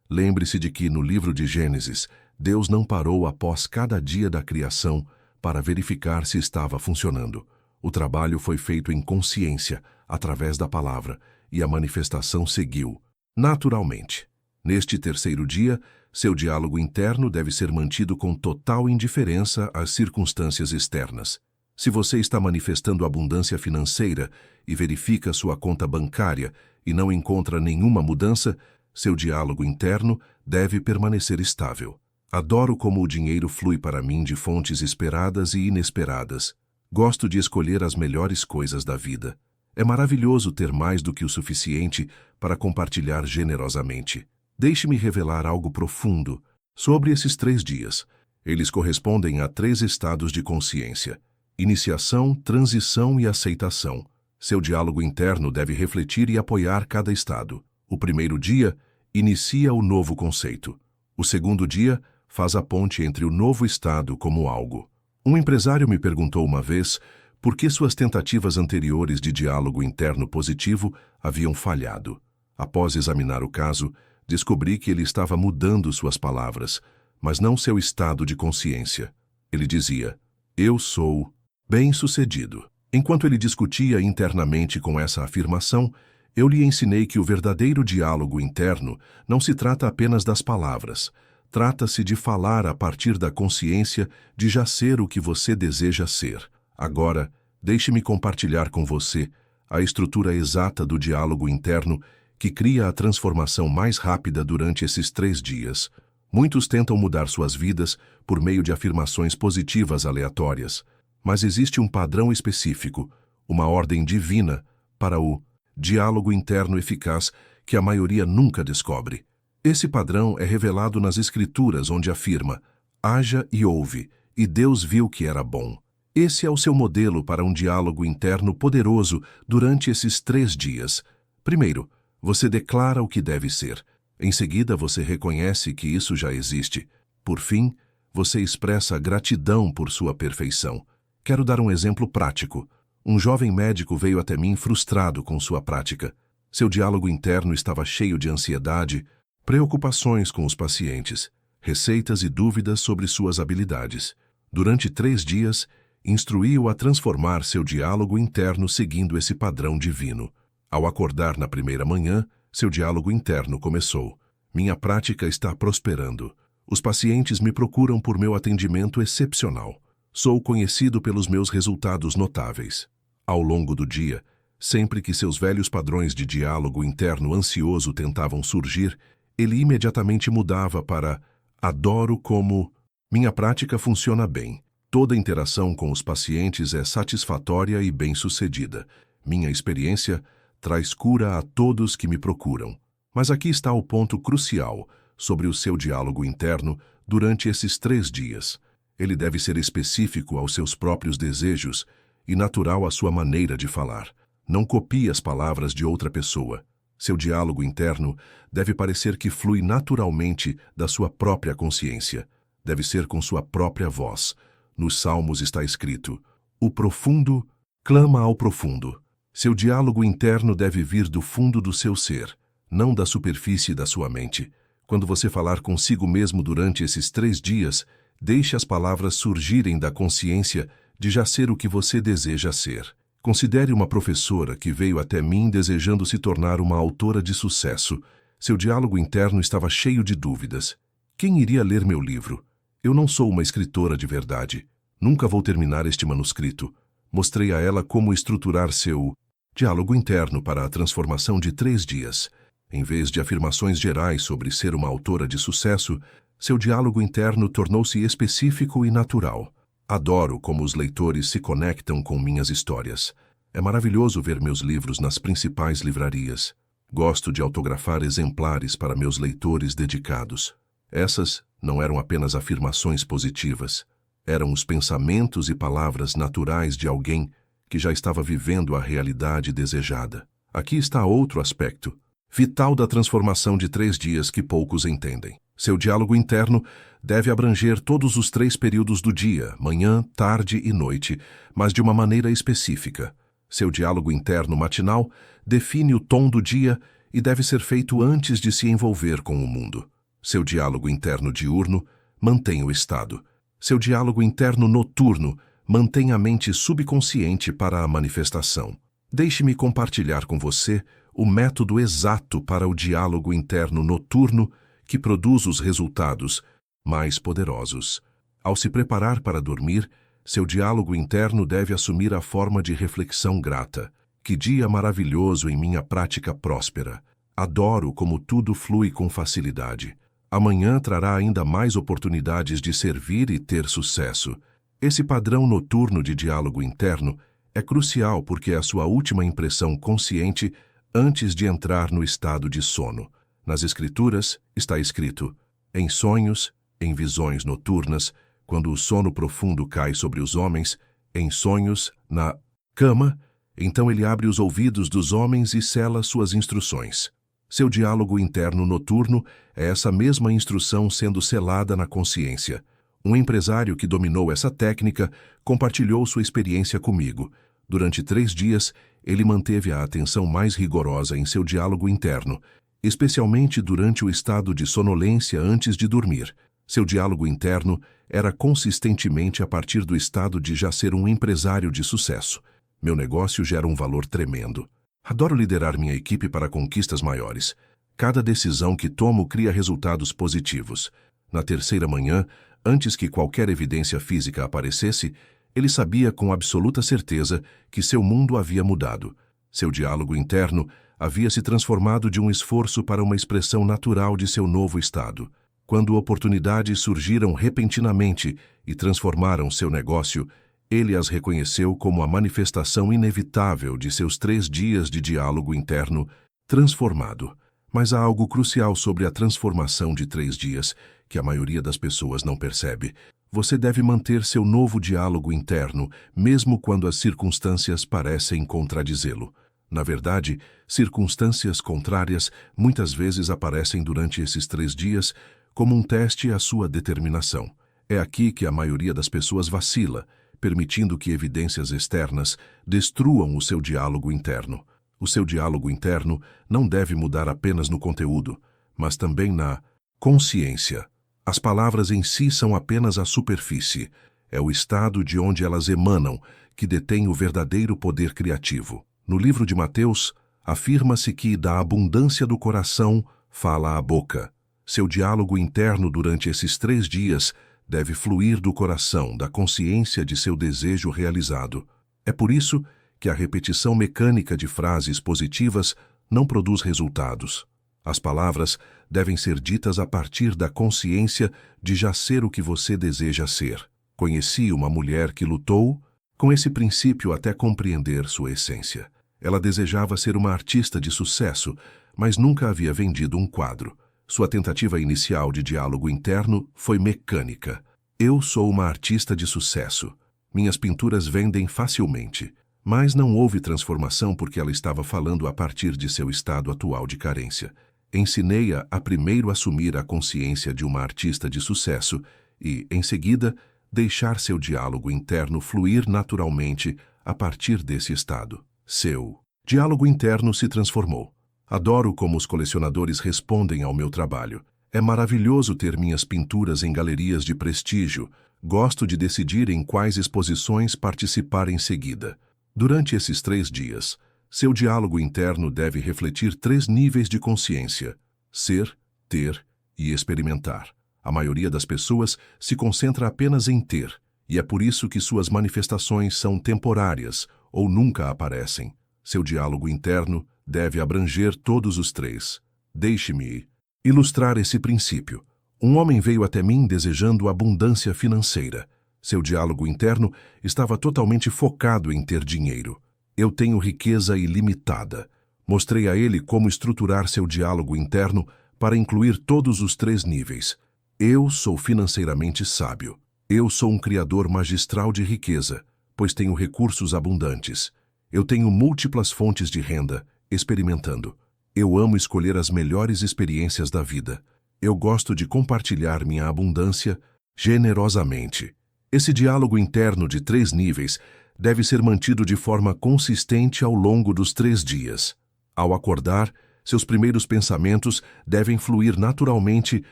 Lembre-se de que, no livro de Gênesis, Deus não parou após cada dia da criação para verificar se estava funcionando. O trabalho foi feito em consciência, através da palavra, e a manifestação seguiu, naturalmente. Neste terceiro dia, seu diálogo interno deve ser mantido com total indiferença às circunstâncias externas. Se você está manifestando abundância financeira e verifica sua conta bancária e não encontra nenhuma mudança, seu diálogo interno deve permanecer estável. Adoro como o dinheiro flui para mim de fontes esperadas e inesperadas. Gosto de escolher as melhores coisas da vida. É maravilhoso ter mais do que o suficiente para compartilhar generosamente. Deixe-me revelar algo profundo sobre esses 3 dias. Eles correspondem a 3 estados de consciência: iniciação, transição e aceitação. Seu diálogo interno deve refletir e apoiar cada estado. O primeiro dia inicia o novo conceito. O segundo dia faz a ponte entre o novo estado como algo. Um empresário me perguntou uma vez por que suas tentativas anteriores de diálogo interno positivo haviam falhado. Após examinar o caso, descobri que ele estava mudando suas palavras, mas não seu estado de consciência. Ele dizia: "Eu sou bem-sucedido." Enquanto ele discutia internamente com essa afirmação, eu lhe ensinei que o verdadeiro diálogo interno não se trata apenas das palavras. Trata-se de falar a partir da consciência de já ser o que você deseja ser. Agora, deixe-me compartilhar com você a estrutura exata do diálogo interno que cria a transformação mais rápida durante esses 3 dias. Muitos tentam mudar suas vidas por meio de afirmações positivas aleatórias, mas existe um padrão específico, uma ordem divina para o diálogo interno eficaz que a maioria nunca descobre. Esse padrão é revelado nas Escrituras, onde afirma: "Haja e ouve, e Deus viu que era bom." Esse é o seu modelo para um diálogo interno poderoso durante esses 3 dias. Primeiro, você declara o que deve ser. Em seguida, você reconhece que isso já existe. Por fim, você expressa gratidão por sua perfeição. Quero dar um exemplo prático. Um jovem médico veio até mim frustrado com sua prática. Seu diálogo interno estava cheio de ansiedade, preocupações com os pacientes, receitas e dúvidas sobre suas habilidades. Durante 3 dias, instruí-o a transformar seu diálogo interno seguindo esse padrão divino. Ao acordar na primeira manhã, seu diálogo interno começou: "Minha prática está prosperando. Os pacientes me procuram por meu atendimento excepcional. Sou conhecido pelos meus resultados notáveis." Ao longo do dia, sempre que seus velhos padrões de diálogo interno ansioso tentavam surgir, ele imediatamente mudava para: "Adoro como minha prática funciona bem. Toda interação com os pacientes é satisfatória e bem-sucedida. Minha experiência traz cura a todos que me procuram." Mas aqui está o ponto crucial sobre o seu diálogo interno durante esses 3 dias. Ele deve ser específico aos seus próprios desejos e natural à sua maneira de falar. Não copie as palavras de outra pessoa. Seu diálogo interno deve parecer que flui naturalmente da sua própria consciência. Deve ser com sua própria voz. Nos Salmos está escrito: "O profundo clama ao profundo." Seu diálogo interno deve vir do fundo do seu ser, não da superfície da sua mente. Quando você falar consigo mesmo durante esses 3 dias, deixe as palavras surgirem da consciência de já ser o que você deseja ser. Considere uma professora que veio até mim desejando se tornar uma autora de sucesso. Seu diálogo interno estava cheio de dúvidas. Quem iria ler meu livro? Eu não sou uma escritora de verdade. Nunca vou terminar este manuscrito. Mostrei a ela como estruturar seu diálogo interno para a transformação de 3 dias. Em vez de afirmações gerais sobre ser uma autora de sucesso, seu diálogo interno tornou-se específico e natural. Adoro como os leitores se conectam com minhas histórias. É maravilhoso ver meus livros nas principais livrarias. Gosto de autografar exemplares para meus leitores dedicados. Essas não eram apenas afirmações positivas. Eram os pensamentos e palavras naturais de alguém que já estava vivendo a realidade desejada. Aqui está outro aspecto vital da transformação de 3 dias que poucos entendem. Seu diálogo interno deve abranger todos os 3 períodos do dia, manhã, tarde e noite, mas de uma maneira específica. Seu diálogo interno matinal define o tom do dia e deve ser feito antes de se envolver com o mundo. Seu diálogo interno diurno mantém o estado. Seu diálogo interno noturno mantém a mente subconsciente para a manifestação. Deixe-me compartilhar com você o método exato para o diálogo interno noturno que produz os resultados mais poderosos. Ao se preparar para dormir, seu diálogo interno deve assumir a forma de reflexão grata. Que dia maravilhoso em minha prática próspera. Adoro como tudo flui com facilidade. Amanhã trará ainda mais oportunidades de servir e ter sucesso. Esse padrão noturno de diálogo interno é crucial porque é a sua última impressão consciente antes de entrar no estado de sono. Nas Escrituras está escrito: em sonhos, em visões noturnas, quando o sono profundo cai sobre os homens, em sonhos, na cama, então ele abre os ouvidos dos homens e sela suas instruções. Seu diálogo interno noturno é essa mesma instrução sendo selada na consciência. Um empresário que dominou essa técnica compartilhou sua experiência comigo. Durante 3 dias, ele manteve a atenção mais rigorosa em seu diálogo interno, especialmente durante o estado de sonolência antes de dormir. Seu diálogo interno era consistentemente a partir do estado de já ser um empresário de sucesso. Meu negócio gera um valor tremendo. Adoro liderar minha equipe para conquistas maiores. Cada decisão que tomo cria resultados positivos. Na terceira manhã, antes que qualquer evidência física aparecesse, ele sabia com absoluta certeza que seu mundo havia mudado. Seu diálogo interno havia se transformado de um esforço para uma expressão natural de seu novo estado. Quando oportunidades surgiram repentinamente e transformaram seu negócio, ele as reconheceu como a manifestação inevitável de seus 3 dias de diálogo interno transformado. Mas há algo crucial sobre a transformação de 3 dias que a maioria das pessoas não percebe. Você deve manter seu novo diálogo interno, mesmo quando as circunstâncias parecem contradizê-lo. Na verdade, circunstâncias contrárias muitas vezes aparecem durante esses 3 dias como um teste à sua determinação. É aqui que a maioria das pessoas vacila, permitindo que evidências externas destruam o seu diálogo interno. O seu diálogo interno não deve mudar apenas no conteúdo, mas também na consciência. As palavras em si são apenas a superfície. É o estado de onde elas emanam que detém o verdadeiro poder criativo. No livro de Mateus, afirma-se que da abundância do coração fala a boca. Seu diálogo interno durante esses 3 dias deve fluir do coração, da consciência de seu desejo realizado. É por isso que a repetição mecânica de frases positivas não produz resultados. As palavras devem ser ditas a partir da consciência de já ser o que você deseja ser. Conheci uma mulher que lutou com esse princípio até compreender sua essência. Ela desejava ser uma artista de sucesso, mas nunca havia vendido um quadro. Sua tentativa inicial de diálogo interno foi mecânica. Eu sou uma artista de sucesso. Minhas pinturas vendem facilmente. Mas não houve transformação porque ela estava falando a partir de seu estado atual de carência. Ensinei-a a primeiro assumir a consciência de uma artista de sucesso e, em seguida, deixar seu diálogo interno fluir naturalmente a partir desse estado. Seu diálogo interno se transformou. Adoro como os colecionadores respondem ao meu trabalho. É maravilhoso ter minhas pinturas em galerias de prestígio. Gosto de decidir em quais exposições participar em seguida. Durante esses 3 dias, seu diálogo interno deve refletir 3 níveis de consciência: ser, ter e experimentar. A maioria das pessoas se concentra apenas em ter, e é por isso que suas manifestações são temporárias ou nunca aparecem. Seu diálogo interno deve abranger todos os 3. Deixe-me ilustrar esse princípio. Um homem veio até mim desejando abundância financeira. Seu diálogo interno estava totalmente focado em ter dinheiro. Eu tenho riqueza ilimitada. Mostrei a ele como estruturar seu diálogo interno para incluir todos os 3 níveis. Eu sou financeiramente sábio. Eu sou um criador magistral de riqueza, pois tenho recursos abundantes. Eu tenho múltiplas fontes de renda, experimentando. Eu amo escolher as melhores experiências da vida. Eu gosto de compartilhar minha abundância generosamente. Esse diálogo interno de 3 níveis deve ser mantido de forma consistente ao longo dos 3 dias. Ao acordar, seus primeiros pensamentos devem fluir naturalmente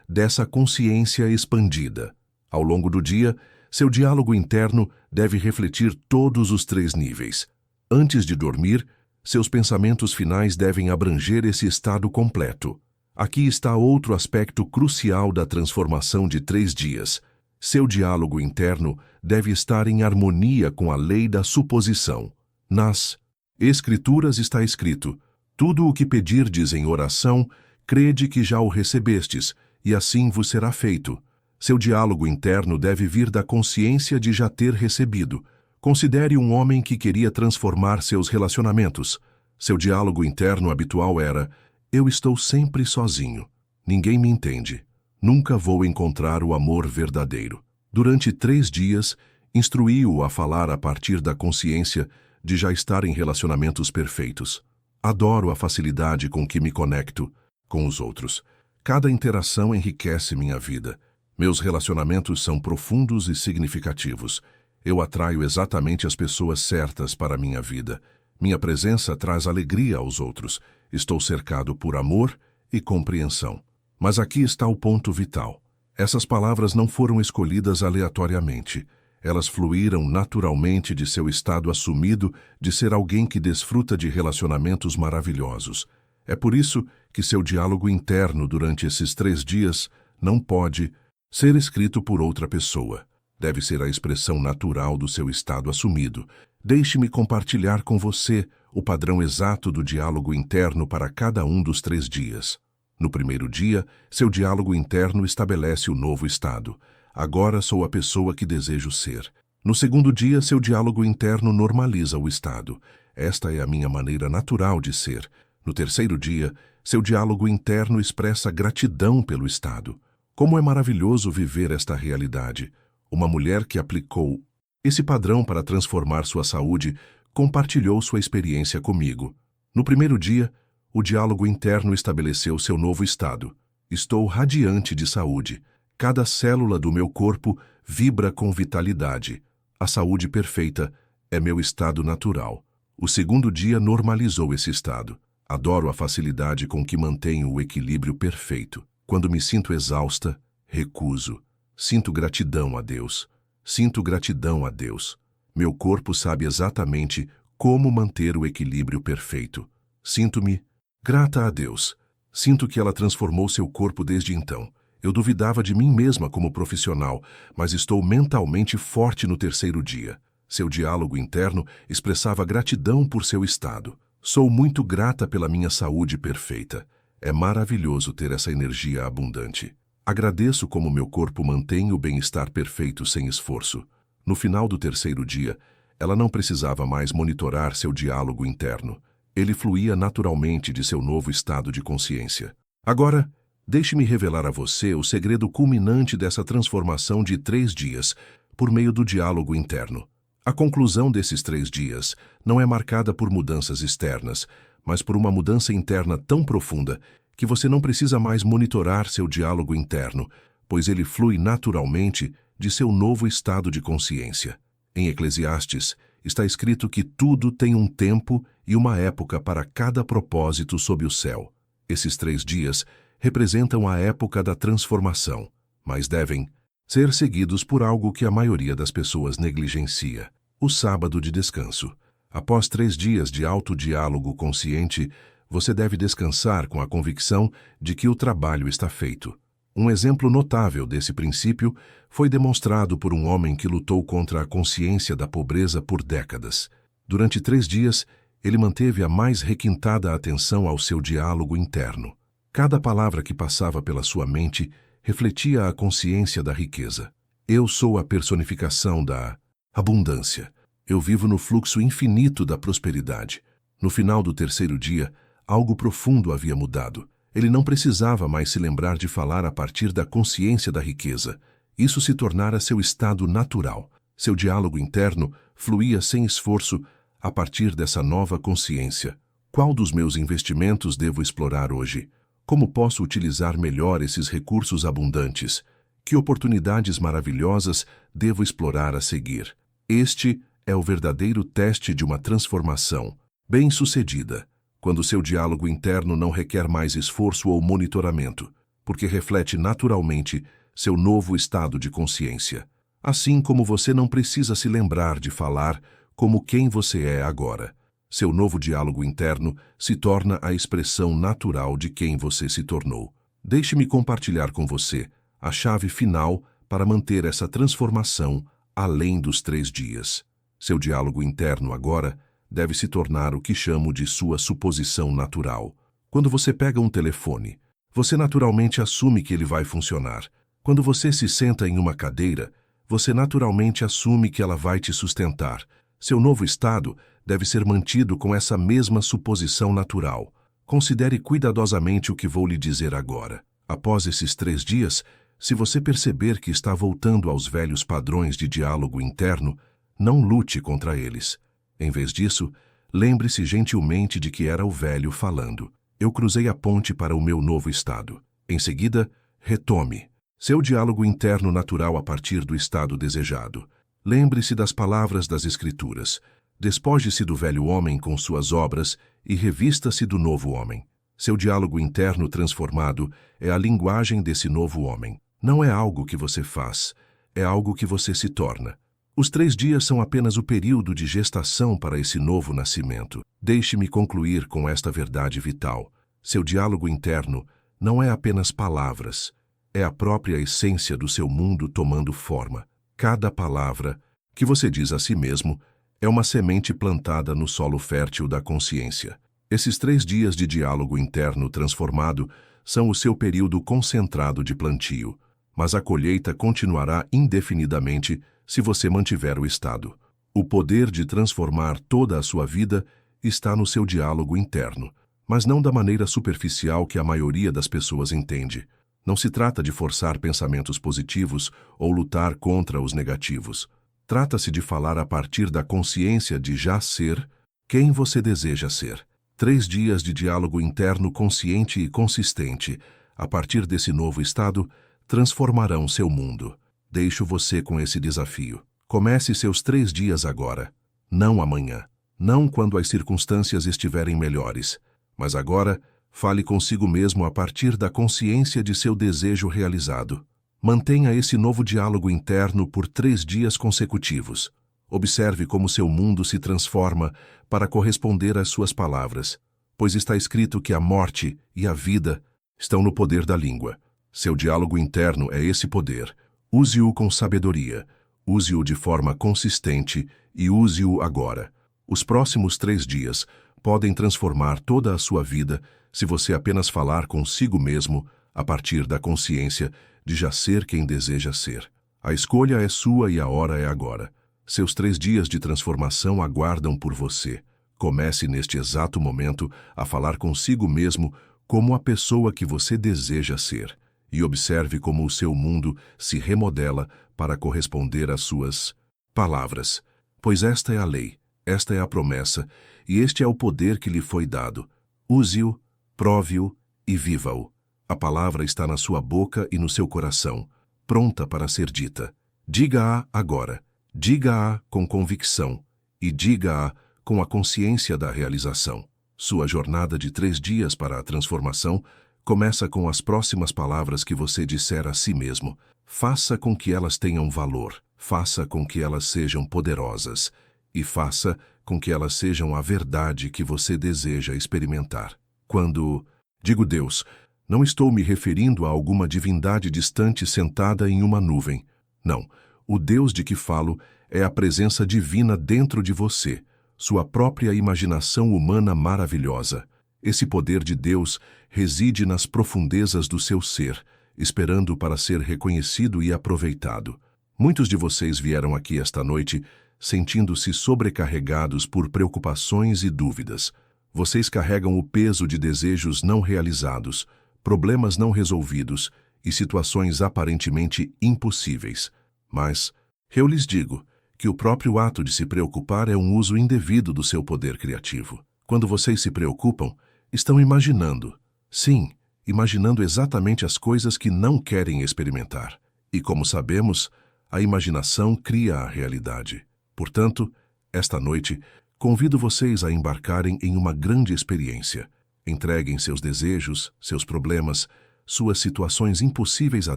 dessa consciência expandida. Ao longo do dia, seu diálogo interno deve refletir todos os 3 níveis. Antes de dormir, seus pensamentos finais devem abranger esse estado completo. Aqui está outro aspecto crucial da transformação de 3 dias. Seu diálogo interno deve estar em harmonia com a lei da suposição. Nas Escrituras está escrito: tudo o que pedirdes em oração, crede que já o recebestes, e assim vos será feito. Seu diálogo interno deve vir da consciência de já ter recebido. Considere um homem que queria transformar seus relacionamentos. Seu diálogo interno habitual era: eu estou sempre sozinho. Ninguém me entende. Nunca vou encontrar o amor verdadeiro. Durante 3 dias, instruí-o a falar a partir da consciência de já estar em relacionamentos perfeitos. Adoro a facilidade com que me conecto com os outros. Cada interação enriquece minha vida. Meus relacionamentos são profundos e significativos. Eu atraio exatamente as pessoas certas para minha vida. Minha presença traz alegria aos outros. Estou cercado por amor e compreensão. Mas aqui está o ponto vital. Essas palavras não foram escolhidas aleatoriamente. Elas fluíram naturalmente de seu estado assumido de ser alguém que desfruta de relacionamentos maravilhosos. É por isso que seu diálogo interno durante esses 3 dias não pode ser escrito por outra pessoa. Deve ser a expressão natural do seu estado assumido. Deixe-me compartilhar com você o padrão exato do diálogo interno para cada um dos 3 dias. No primeiro dia, seu diálogo interno estabelece o novo estado. Agora sou a pessoa que desejo ser. No segundo dia, seu diálogo interno normaliza o estado. Esta é a minha maneira natural de ser. No terceiro dia, seu diálogo interno expressa gratidão pelo estado. Como é maravilhoso viver esta realidade. Uma mulher que aplicou esse padrão para transformar sua saúde compartilhou sua experiência comigo. No primeiro dia, o diálogo interno estabeleceu seu novo estado. Estou radiante de saúde. Cada célula do meu corpo vibra com vitalidade. A saúde perfeita é meu estado natural. O segundo dia normalizou esse estado. Adoro a facilidade com que mantenho o equilíbrio perfeito. Quando me sinto exausta, recuso. Sinto gratidão a Deus. Sinto gratidão a Deus. Meu corpo sabe exatamente como manter o equilíbrio perfeito. Sinto-me grata a Deus. Sinto que ela transformou seu corpo desde então. Eu duvidava de mim mesma como profissional, mas estou mentalmente forte no terceiro dia. Seu diálogo interno expressava gratidão por seu estado. Sou muito grata pela minha saúde perfeita. É maravilhoso ter essa energia abundante. Agradeço como meu corpo mantém o bem-estar perfeito sem esforço. No final do terceiro dia, ela não precisava mais monitorar seu diálogo interno. Ele fluía naturalmente de seu novo estado de consciência. Agora, deixe-me revelar a você o segredo culminante dessa transformação de 3 dias, por meio do diálogo interno. A conclusão desses 3 dias não é marcada por mudanças externas, mas por uma mudança interna tão profunda que você não precisa mais monitorar seu diálogo interno, pois ele flui naturalmente de seu novo estado de consciência. Em Eclesiastes, está escrito que tudo tem um tempo e uma época para cada propósito sob o céu. Esses 3 dias representam a época da transformação, mas devem ser seguidos por algo que a maioria das pessoas negligencia: o sábado de descanso. Após 3 dias de autodiálogo consciente, você deve descansar com a convicção de que o trabalho está feito. Um exemplo notável desse princípio foi demonstrado por um homem que lutou contra a consciência da pobreza por décadas. Durante 3 dias, ele manteve a mais requintada atenção ao seu diálogo interno. Cada palavra que passava pela sua mente refletia a consciência da riqueza. Eu sou a personificação da abundância. Eu vivo no fluxo infinito da prosperidade. No final do terceiro dia, algo profundo havia mudado. Ele não precisava mais se lembrar de falar a partir da consciência da riqueza. Isso se tornara seu estado natural. Seu diálogo interno fluía sem esforço a partir dessa nova consciência. Qual dos meus investimentos devo explorar hoje? Como posso utilizar melhor esses recursos abundantes? Que oportunidades maravilhosas devo explorar a seguir? Este é o verdadeiro teste de uma transformação bem-sucedida, quando seu diálogo interno não requer mais esforço ou monitoramento, porque reflete naturalmente seu novo estado de consciência. Assim como você não precisa se lembrar de falar como quem você é agora. Seu novo diálogo interno se torna a expressão natural de quem você se tornou. Deixe-me compartilhar com você a chave final para manter essa transformação além dos 3 dias. Seu diálogo interno agora deve se tornar o que chamo de sua suposição natural. Quando você pega um telefone, você naturalmente assume que ele vai funcionar. Quando você se senta em uma cadeira, você naturalmente assume que ela vai te sustentar. Seu novo estado deve ser mantido com essa mesma suposição natural. Considere cuidadosamente o que vou lhe dizer agora. Após esses 3 dias, se você perceber que está voltando aos velhos padrões de diálogo interno, não lute contra eles. Em vez disso, lembre-se gentilmente de que era o velho falando. Eu cruzei a ponte para o meu novo estado. Em seguida, retome seu diálogo interno natural a partir do estado desejado. Lembre-se das palavras das Escrituras. Despoje-se do velho homem com suas obras e revista-se do novo homem. Seu diálogo interno transformado é a linguagem desse novo homem. Não é algo que você faz, é algo que você se torna. Os 3 dias são apenas o período de gestação para esse novo nascimento. Deixe-me concluir com esta verdade vital. Seu diálogo interno não é apenas palavras, é a própria essência do seu mundo tomando forma. Cada palavra que você diz a si mesmo é uma semente plantada no solo fértil da consciência. Esses 3 dias de diálogo interno transformado são o seu período concentrado de plantio, mas a colheita continuará indefinidamente se você mantiver o estado. O poder de transformar toda a sua vida está no seu diálogo interno, mas não da maneira superficial que a maioria das pessoas entende. Não se trata de forçar pensamentos positivos ou lutar contra os negativos. Trata-se de falar a partir da consciência de já ser quem você deseja ser. 3 dias de diálogo interno consciente e consistente, a partir desse novo estado, transformarão seu mundo. Deixo você com esse desafio. Comece seus 3 dias agora, não amanhã, não quando as circunstâncias estiverem melhores, mas agora fale consigo mesmo a partir da consciência de seu desejo realizado. Mantenha esse novo diálogo interno por 3 dias consecutivos. Observe como seu mundo se transforma para corresponder às suas palavras, pois está escrito que a morte e a vida estão no poder da língua. Seu diálogo interno é esse poder. Use-o com sabedoria, use-o de forma consistente e use-o agora. Os próximos 3 dias podem transformar toda a sua vida se você apenas falar consigo mesmo a partir da consciência de já ser quem deseja ser. A escolha é sua e a hora é agora. Seus 3 dias de transformação aguardam por você. Comece neste exato momento a falar consigo mesmo como a pessoa que você deseja ser e observe como o seu mundo se remodela para corresponder às suas palavras. Pois esta é a lei, esta é a promessa e este é o poder que lhe foi dado. Use-o, prove-o e viva-o. A palavra está na sua boca e no seu coração, pronta para ser dita. Diga-a agora. Diga-a com convicção e diga-a com a consciência da realização. Sua jornada de 3 dias para a transformação começa com as próximas palavras que você disser a si mesmo. Faça com que elas tenham valor, faça com que elas sejam poderosas e faça com que elas sejam a verdade que você deseja experimentar. Quando digo Deus, não estou me referindo a alguma divindade distante sentada em uma nuvem. Não. O Deus de que falo é a presença divina dentro de você, sua própria imaginação humana maravilhosa. Esse poder de Deus reside nas profundezas do seu ser, esperando para ser reconhecido e aproveitado. Muitos de vocês vieram aqui esta noite sentindo-se sobrecarregados por preocupações e dúvidas. Vocês carregam o peso de desejos não realizados, problemas não resolvidos e situações aparentemente impossíveis. Mas eu lhes digo que o próprio ato de se preocupar é um uso indevido do seu poder criativo. Quando vocês se preocupam, estão imaginando. Sim, imaginando exatamente as coisas que não querem experimentar. E como sabemos, a imaginação cria a realidade. Portanto, esta noite, convido vocês a embarcarem em uma grande experiência. Entreguem seus desejos, seus problemas, suas situações impossíveis a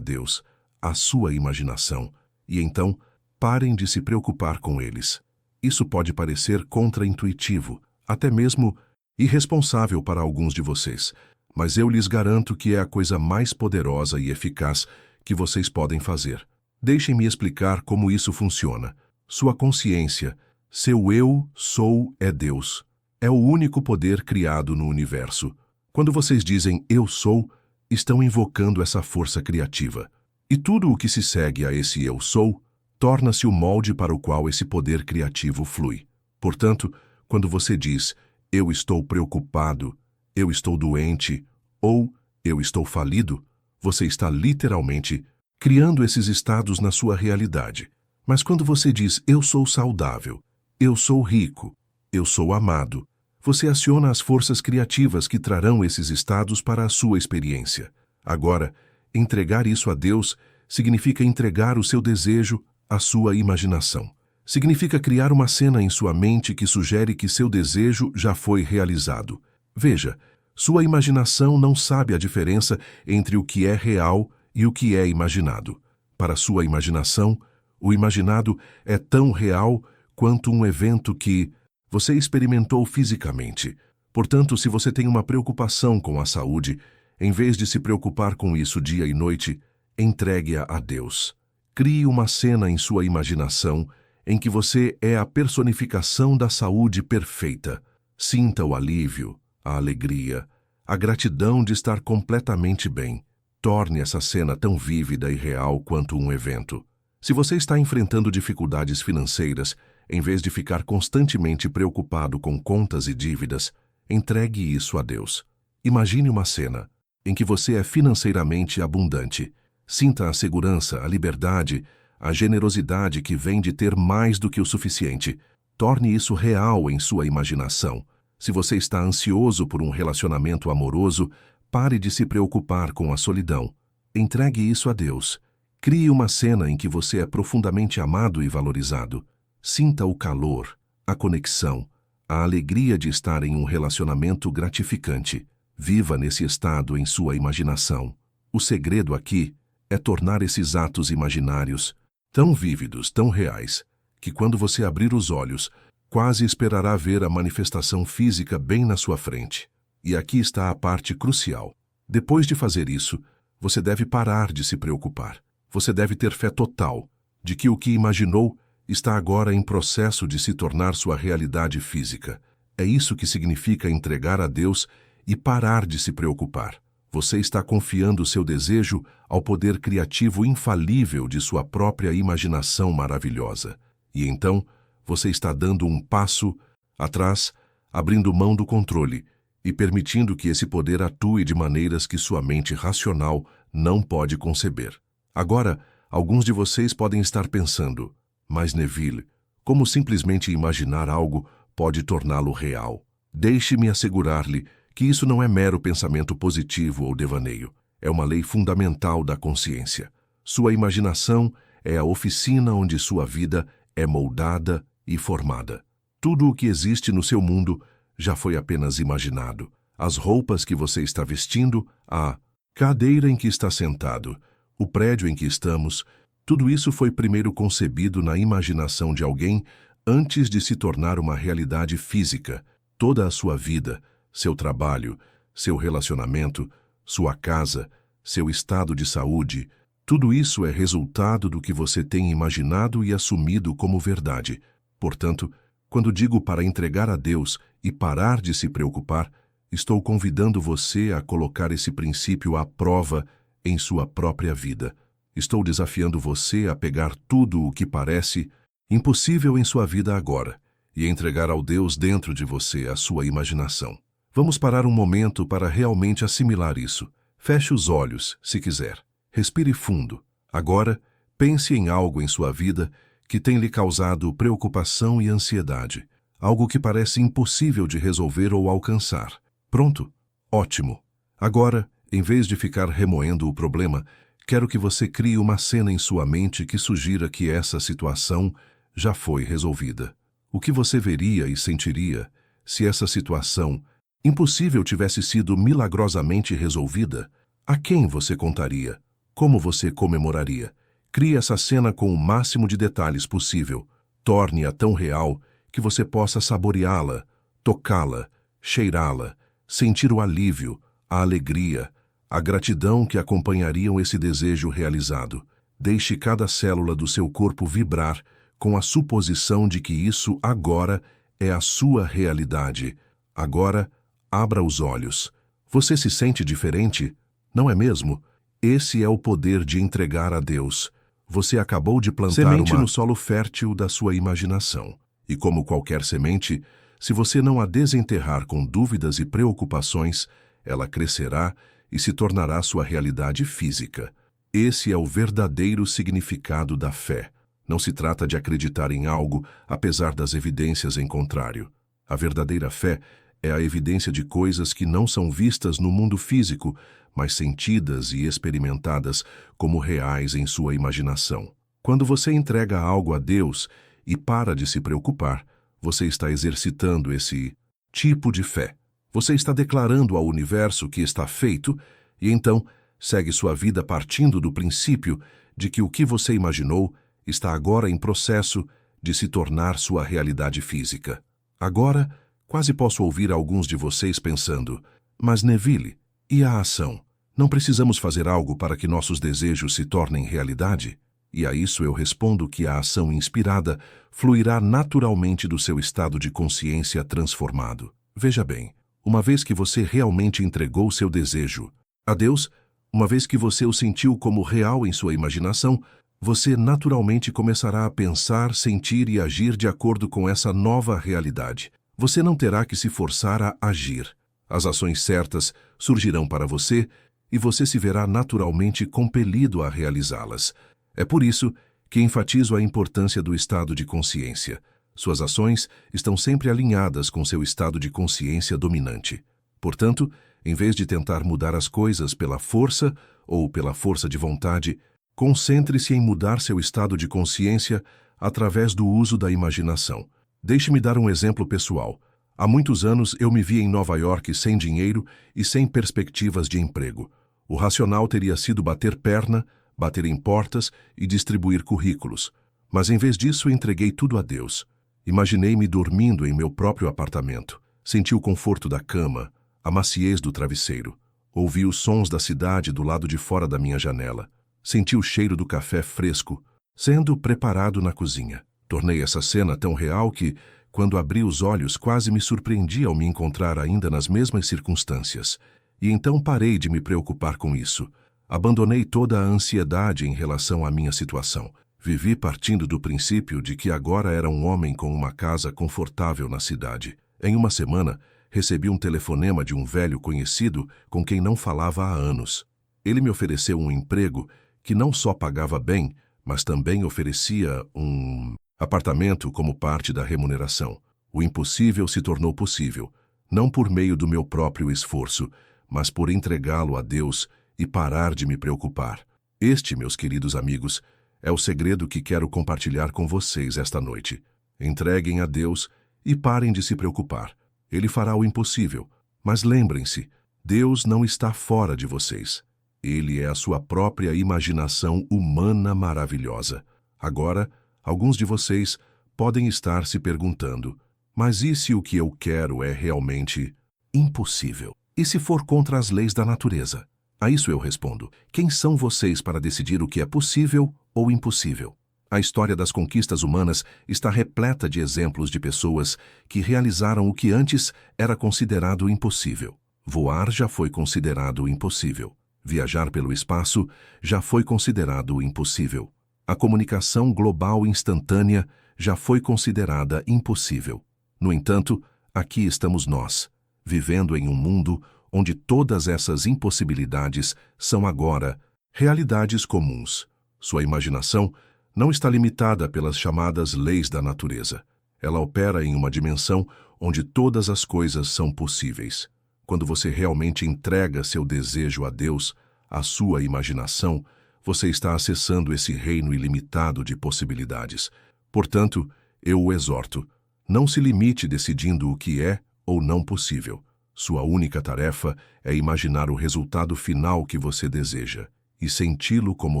Deus, à sua imaginação, e então parem de se preocupar com eles. Isso pode parecer contraintuitivo, até mesmo irresponsável para alguns de vocês, mas eu lhes garanto que é a coisa mais poderosa e eficaz que vocês podem fazer. Deixem-me explicar como isso funciona. Sua consciência, seu eu sou é Deus. É o único poder criado no universo. Quando vocês dizem eu sou, estão invocando essa força criativa. E tudo o que se segue a esse eu sou torna-se o molde para o qual esse poder criativo flui. Portanto, quando você diz eu estou preocupado, eu estou doente ou eu estou falido, você está literalmente criando esses estados na sua realidade. Mas quando você diz eu sou saudável, eu sou rico, eu sou amado, você aciona as forças criativas que trarão esses estados para a sua experiência. Agora, entregar isso a Deus significa entregar o seu desejo à sua imaginação. Significa criar uma cena em sua mente que sugere que seu desejo já foi realizado. Veja, sua imaginação não sabe a diferença entre o que é real e o que é imaginado. Para sua imaginação, o imaginado é tão real quanto um evento que você experimentou fisicamente. Portanto, se você tem uma preocupação com a saúde, em vez de se preocupar com isso dia e noite, entregue-a a Deus. Crie uma cena em sua imaginação em que você é a personificação da saúde perfeita. Sinta o alívio, a alegria, a gratidão de estar completamente bem. Torne essa cena tão vívida e real quanto um evento. Se você está enfrentando dificuldades financeiras, em vez de ficar constantemente preocupado com contas e dívidas, entregue isso a Deus. Imagine uma cena em que você é financeiramente abundante. Sinta a segurança, a liberdade, a generosidade que vem de ter mais do que o suficiente. Torne isso real em sua imaginação. Se você está ansioso por um relacionamento amoroso, pare de se preocupar com a solidão. Entregue isso a Deus. Crie uma cena em que você é profundamente amado e valorizado. Sinta o calor, a conexão, a alegria de estar em um relacionamento gratificante. Viva nesse estado em sua imaginação. O segredo aqui é tornar esses atos imaginários tão vívidos, tão reais, que quando você abrir os olhos, quase esperará ver a manifestação física bem na sua frente. E aqui está a parte crucial. Depois de fazer isso, você deve parar de se preocupar. Você deve ter fé total de que o que imaginou está agora em processo de se tornar sua realidade física. É isso que significa entregar a Deus e parar de se preocupar. Você está confiando seu desejo ao poder criativo infalível de sua própria imaginação maravilhosa. E então, você está dando um passo atrás, abrindo mão do controle e permitindo que esse poder atue de maneiras que sua mente racional não pode conceber. Agora, alguns de vocês podem estar pensando, mas Neville, como simplesmente imaginar algo pode torná-lo real? Deixe-me assegurar-lhe que isso não é mero pensamento positivo ou devaneio. É uma lei fundamental da consciência. Sua imaginação é a oficina onde sua vida é moldada e formada. Tudo o que existe no seu mundo já foi apenas imaginado. As roupas que você está vestindo, a cadeira em que está sentado, o prédio em que estamos, tudo isso foi primeiro concebido na imaginação de alguém antes de se tornar uma realidade física. Toda a sua vida, seu trabalho, seu relacionamento, sua casa, seu estado de saúde, tudo isso é resultado do que você tem imaginado e assumido como verdade. Portanto, quando digo para entregar a Deus e parar de se preocupar, estou convidando você a colocar esse princípio à prova em sua própria vida. Estou desafiando você a pegar tudo o que parece impossível em sua vida agora e entregar ao Deus dentro de você a sua imaginação. Vamos parar um momento para realmente assimilar isso. Feche os olhos, se quiser. Respire fundo. Agora, pense em algo em sua vida que tem lhe causado preocupação e ansiedade. Algo que parece impossível de resolver ou alcançar. Pronto? Ótimo. Agora, Em vez de ficar remoendo o problema, quero que você crie uma cena em sua mente que sugira que essa situação já foi resolvida. O que você veria e sentiria se essa situação impossível tivesse sido milagrosamente resolvida? A quem você contaria? Como você comemoraria? Crie essa cena com o máximo de detalhes possível. Torne-a tão real que você possa saboreá-la, tocá-la, cheirá-la, sentir o alívio, a alegria, a gratidão que acompanhariam esse desejo realizado. Deixe cada célula do seu corpo vibrar com a suposição de que isso agora é a sua realidade. Agora, abra os olhos. Você se sente diferente? Não é mesmo? Esse é o poder de entregar a Deus. Você acabou de plantar semente no solo fértil da sua imaginação. E como qualquer semente, se você não a desenterrar com dúvidas e preocupações, ela crescerá e se tornará sua realidade física. Esse é o verdadeiro significado da fé. Não se trata de acreditar em algo, apesar das evidências em contrário. A verdadeira fé é a evidência de coisas que não são vistas no mundo físico, mas sentidas e experimentadas como reais em sua imaginação. Quando você entrega algo a Deus e para de se preocupar, você está exercitando esse tipo de fé. Você está declarando ao universo que está feito e então segue sua vida partindo do princípio de que o que você imaginou está agora em processo de se tornar sua realidade física. Agora, quase posso ouvir alguns de vocês pensando, mas Neville, e a ação? Não precisamos fazer algo para que nossos desejos se tornem realidade? E a isso eu respondo que a ação inspirada fluirá naturalmente do seu estado de consciência transformado. Veja bem, uma vez que você realmente entregou seu desejo a Deus, uma vez que você o sentiu como real em sua imaginação, você naturalmente começará a pensar, sentir e agir de acordo com essa nova realidade. Você não terá que se forçar a agir. As ações certas surgirão para você e você se verá naturalmente compelido a realizá-las. É por isso que enfatizo a importância do estado de consciência. Suas ações estão sempre alinhadas com seu estado de consciência dominante. Portanto, em vez de tentar mudar as coisas pela força ou pela força de vontade, concentre-se em mudar seu estado de consciência através do uso da imaginação. Deixe-me dar um exemplo pessoal. Há muitos anos eu me vi em Nova York sem dinheiro e sem perspectivas de emprego. O racional teria sido bater perna, bater em portas e distribuir currículos. Mas em vez disso entreguei tudo a Deus. Imaginei-me dormindo em meu próprio apartamento. Senti o conforto da cama, a maciez do travesseiro. Ouvi os sons da cidade do lado de fora da minha janela. Senti o cheiro do café fresco, sendo preparado na cozinha. Tornei essa cena tão real que, quando abri os olhos, quase me surpreendi ao me encontrar ainda nas mesmas circunstâncias. E então parei de me preocupar com isso. Abandonei toda a ansiedade em relação à minha situação. Vivi partindo do princípio de que agora era um homem com uma casa confortável na cidade. Em uma semana, recebi um telefonema de um velho conhecido com quem não falava há anos. Ele me ofereceu um emprego que não só pagava bem, mas também oferecia um apartamento como parte da remuneração. O impossível se tornou possível, não por meio do meu próprio esforço, mas por entregá-lo a Deus e parar de me preocupar. Este, meus queridos amigos, é o segredo que quero compartilhar com vocês esta noite. Entreguem a Deus e parem de se preocupar. Ele fará o impossível. Mas lembrem-se, Deus não está fora de vocês. Ele é a sua própria imaginação humana maravilhosa. Agora, alguns de vocês podem estar se perguntando, mas e se o que eu quero é realmente impossível? E se for contra as leis da natureza? A isso eu respondo, quem são vocês para decidir o que é possível ou impossível? A história das conquistas humanas está repleta de exemplos de pessoas que realizaram o que antes era considerado impossível. Voar já foi considerado impossível. Viajar pelo espaço já foi considerado impossível. A comunicação global instantânea já foi considerada impossível. No entanto, aqui estamos nós, vivendo em um mundo onde todas essas impossibilidades são agora realidades comuns. Sua imaginação não está limitada pelas chamadas leis da natureza. Ela opera em uma dimensão onde todas as coisas são possíveis. Quando você realmente entrega seu desejo a Deus, a sua imaginação, você está acessando esse reino ilimitado de possibilidades. Portanto, eu o exorto, não se limite decidindo o que é ou não possível. Sua única tarefa é imaginar o resultado final que você deseja e senti-lo como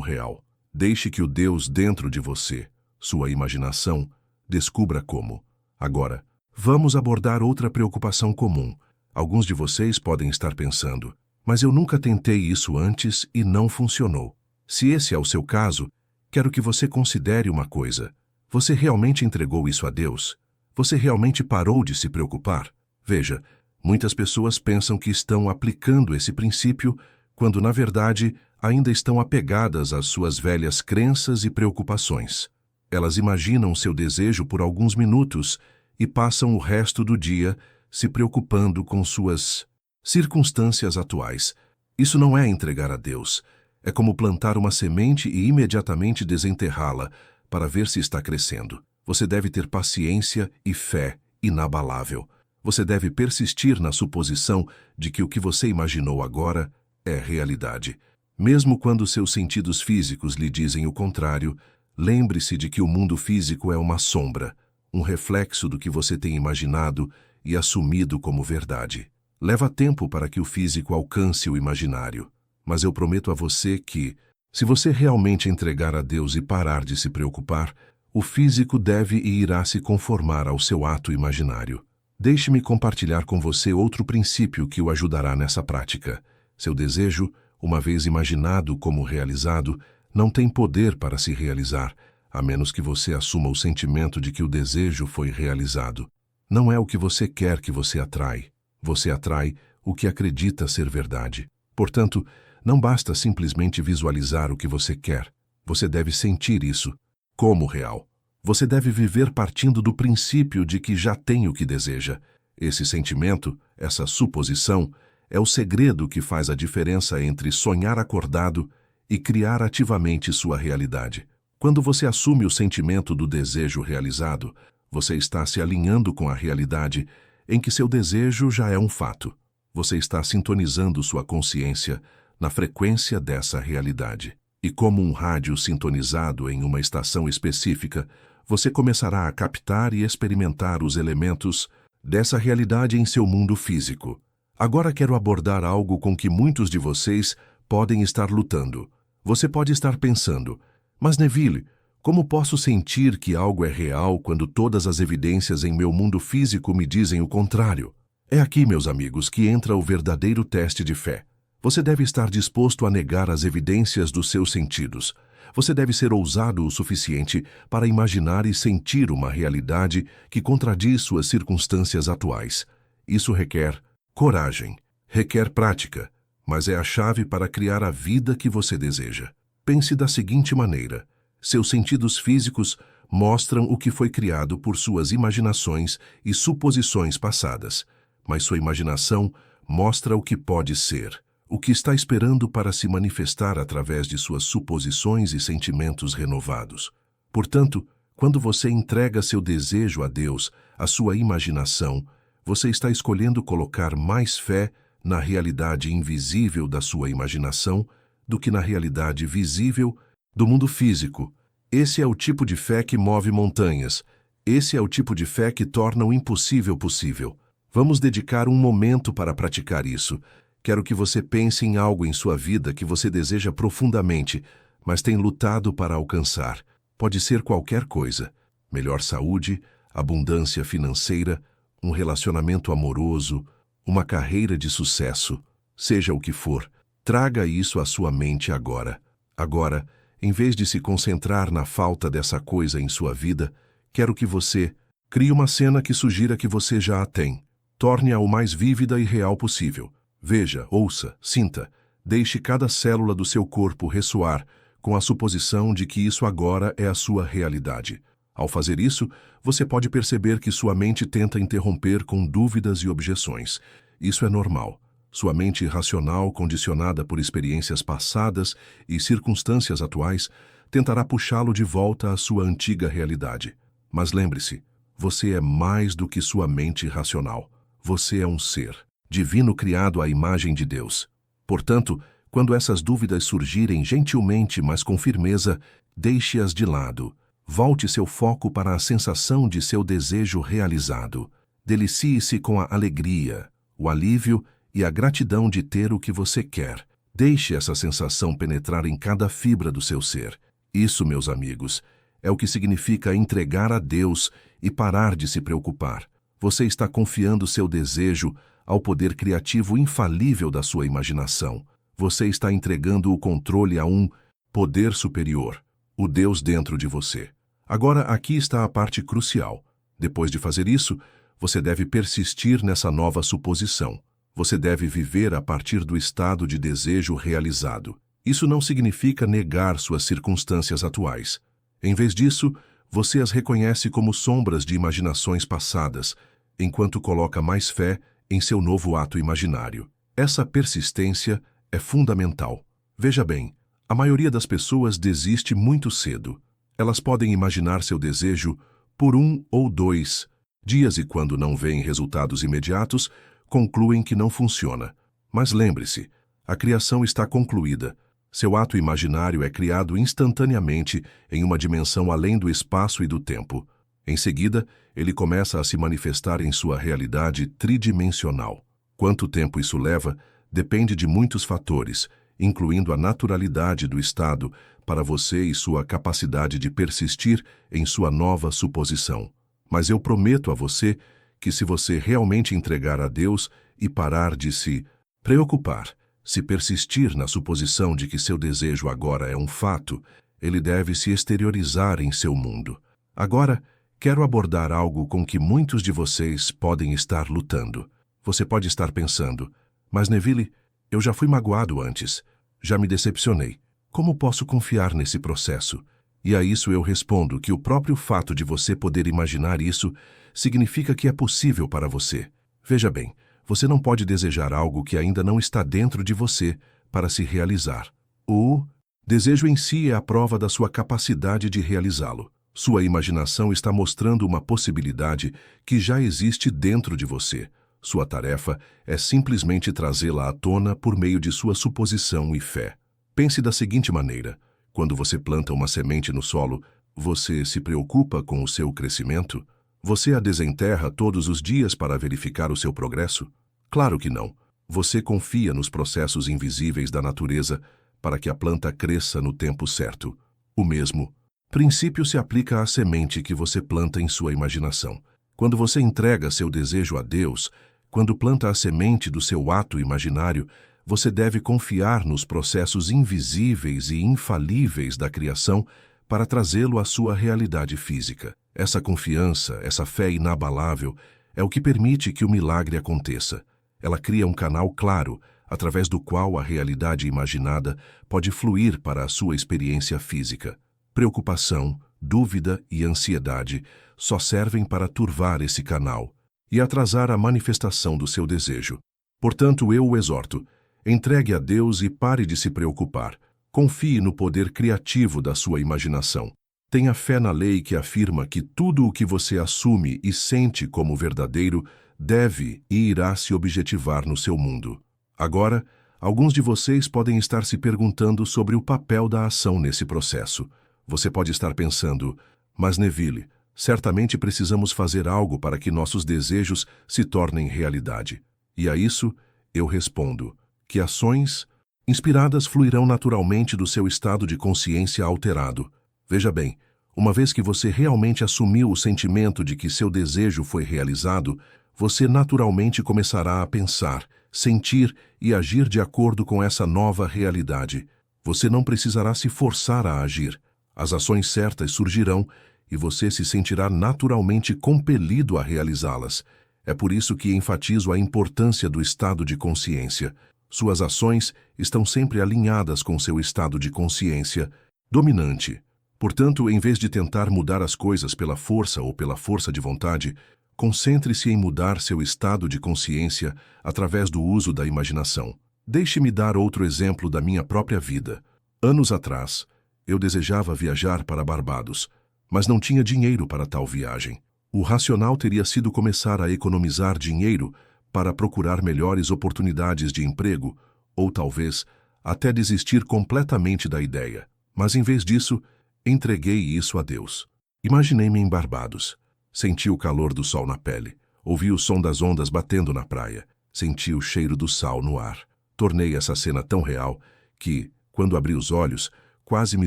real. Deixe que o Deus dentro de você, sua imaginação, descubra como. Agora, vamos abordar outra preocupação comum. Alguns de vocês podem estar pensando, mas eu nunca tentei isso antes e não funcionou. Se esse é o seu caso, quero que você considere uma coisa. Você realmente entregou isso a Deus? Você realmente parou de se preocupar? Veja, muitas pessoas pensam que estão aplicando esse princípio, quando na verdade ainda estão apegadas às suas velhas crenças e preocupações. Elas imaginam seu desejo por alguns minutos e passam o resto do dia se preocupando com suas circunstâncias atuais. Isso não é entregar a Deus. É como plantar uma semente e imediatamente desenterrá-la para ver se está crescendo. Você deve ter paciência e fé inabalável. Você deve persistir na suposição de que o que você imaginou agora é realidade. Mesmo quando seus sentidos físicos lhe dizem o contrário, lembre-se de que o mundo físico é uma sombra, um reflexo do que você tem imaginado e assumido como verdade. Leva tempo para que o físico alcance o imaginário, mas eu prometo a você que, se você realmente entregar a Deus e parar de se preocupar, o físico deve e irá se conformar ao seu ato imaginário. Deixe-me compartilhar com você outro princípio que o ajudará nessa prática. Seu desejo, uma vez imaginado como realizado, não tem poder para se realizar, a menos que você assuma o sentimento de que o desejo foi realizado. Não é o que você quer que você atrai. Você atrai o que acredita ser verdade. Portanto, não basta simplesmente visualizar o que você quer. Você deve sentir isso como real. Você deve viver partindo do princípio de que já tem o que deseja. Esse sentimento, essa suposição, é o segredo que faz a diferença entre sonhar acordado e criar ativamente sua realidade. Quando você assume o sentimento do desejo realizado, você está se alinhando com a realidade em que seu desejo já é um fato. Você está sintonizando sua consciência na frequência dessa realidade. E como um rádio sintonizado em uma estação específica, você começará a captar e experimentar os elementos dessa realidade em seu mundo físico. Agora quero abordar algo com que muitos de vocês podem estar lutando. Você pode estar pensando, mas Neville, como posso sentir que algo é real quando todas as evidências em meu mundo físico me dizem o contrário? É aqui, meus amigos, que entra o verdadeiro teste de fé. Você deve estar disposto a negar as evidências dos seus sentidos. Você deve ser ousado o suficiente para imaginar e sentir uma realidade que contradiz suas circunstâncias atuais. Isso requer coragem, requer prática, mas é a chave para criar a vida que você deseja. Pense da seguinte maneira: seus sentidos físicos mostram o que foi criado por suas imaginações e suposições passadas, mas sua imaginação mostra o que pode ser, o que está esperando para se manifestar através de suas suposições e sentimentos renovados. Portanto, quando você entrega seu desejo a Deus, a sua imaginação, você está escolhendo colocar mais fé na realidade invisível da sua imaginação do que na realidade visível do mundo físico. Esse é o tipo de fé que move montanhas. Esse é o tipo de fé que torna o impossível possível. Vamos dedicar um momento para praticar isso. Quero que você pense em algo em sua vida que você deseja profundamente, mas tem lutado para alcançar. Pode ser qualquer coisa. Melhor saúde, abundância financeira, um relacionamento amoroso, uma carreira de sucesso. Seja o que for, traga isso à sua mente agora. Agora, em vez de se concentrar na falta dessa coisa em sua vida, quero que você crie uma cena que sugira que você já a tem. Torne-a o mais vívida e real possível. Veja, ouça, sinta, deixe cada célula do seu corpo ressoar com a suposição de que isso agora é a sua realidade. Ao fazer isso, você pode perceber que sua mente tenta interromper com dúvidas e objeções. Isso é normal. Sua mente irracional, condicionada por experiências passadas e circunstâncias atuais, tentará puxá-lo de volta à sua antiga realidade. Mas lembre-se, você é mais do que sua mente irracional. Você é um ser. divino criado à imagem de Deus. Portanto, quando essas dúvidas surgirem gentilmente, mas com firmeza, deixe-as de lado. Volte seu foco para a sensação de seu desejo realizado. Delicie-se com a alegria, o alívio e a gratidão de ter o que você quer. Deixe essa sensação penetrar em cada fibra do seu ser. Isso, meus amigos, é o que significa entregar a Deus e parar de se preocupar. Você está confiando seu desejo ao poder criativo infalível da sua imaginação. Você está entregando o controle a um poder superior, o Deus dentro de você. Agora, aqui está a parte crucial. Depois de fazer isso, você deve persistir nessa nova suposição. Você deve viver a partir do estado de desejo realizado. Isso não significa negar suas circunstâncias atuais. Em vez disso, você as reconhece como sombras de imaginações passadas, enquanto coloca mais fé em seu novo ato imaginário. Essa persistência é fundamental. Veja bem, a maioria das pessoas desiste muito cedo. Elas podem imaginar seu desejo por 1 ou 2 dias e, quando não veem resultados imediatos, concluem que não funciona. Mas lembre-se, a criação está concluída. Seu ato imaginário é criado instantaneamente em uma dimensão além do espaço e do tempo. Em seguida, ele começa a se manifestar em sua realidade tridimensional. Quanto tempo isso leva depende de muitos fatores, incluindo a naturalidade do estado para você e sua capacidade de persistir em sua nova suposição. Mas eu prometo a você que, se você realmente entregar a Deus e parar de se preocupar, se persistir na suposição de que seu desejo agora é um fato, ele deve se exteriorizar em seu mundo. Agora, quero abordar algo com que muitos de vocês podem estar lutando. Você pode estar pensando, mas Neville, eu já fui magoado antes, já me decepcionei. Como posso confiar nesse processo? E a isso eu respondo que o próprio fato de você poder imaginar isso significa que é possível para você. Veja bem, você não pode desejar algo que ainda não está dentro de você para se realizar. O desejo em si é a prova da sua capacidade de realizá-lo. Sua imaginação está mostrando uma possibilidade que já existe dentro de você. Sua tarefa é simplesmente trazê-la à tona por meio de sua suposição e fé. Pense da seguinte maneira: quando você planta uma semente no solo, você se preocupa com o seu crescimento? Você a desenterra todos os dias para verificar o seu progresso? Claro que não. Você confia nos processos invisíveis da natureza para que a planta cresça no tempo certo. O mesmo princípio se aplica à semente que você planta em sua imaginação. Quando você entrega seu desejo a Deus, quando planta a semente do seu ato imaginário, você deve confiar nos processos invisíveis e infalíveis da criação para trazê-lo à sua realidade física. Essa confiança, essa fé inabalável, é o que permite que o milagre aconteça. Ela cria um canal claro, através do qual a realidade imaginada pode fluir para a sua experiência física. Preocupação, dúvida e ansiedade só servem para turvar esse canal e atrasar a manifestação do seu desejo. Portanto, eu o exorto: entregue a Deus e pare de se preocupar. Confie no poder criativo da sua imaginação. Tenha fé na lei que afirma que tudo o que você assume e sente como verdadeiro deve e irá se objetivar no seu mundo. Agora, alguns de vocês podem estar se perguntando sobre o papel da ação nesse processo. Você pode estar pensando, mas Neville, certamente precisamos fazer algo para que nossos desejos se tornem realidade. E a isso, eu respondo que ações inspiradas fluirão naturalmente do seu estado de consciência alterado. Veja bem, uma vez que você realmente assumiu o sentimento de que seu desejo foi realizado, você naturalmente começará a pensar, sentir e agir de acordo com essa nova realidade. Você não precisará se forçar a agir. As ações certas surgirão e você se sentirá naturalmente compelido a realizá-las. É por isso que enfatizo a importância do estado de consciência. Suas ações estão sempre alinhadas com seu estado de consciência dominante. Portanto, em vez de tentar mudar as coisas pela força ou pela força de vontade, concentre-se em mudar seu estado de consciência através do uso da imaginação. Deixe-me dar outro exemplo da minha própria vida. Anos atrás, eu desejava viajar para Barbados, mas não tinha dinheiro para tal viagem. O racional teria sido começar a economizar dinheiro para procurar melhores oportunidades de emprego, ou talvez até desistir completamente da ideia. Mas em vez disso, entreguei isso a Deus. Imaginei-me em Barbados. Senti o calor do sol na pele. Ouvi o som das ondas batendo na praia. Senti o cheiro do sal no ar. Tornei essa cena tão real que, quando abri os olhos, quase me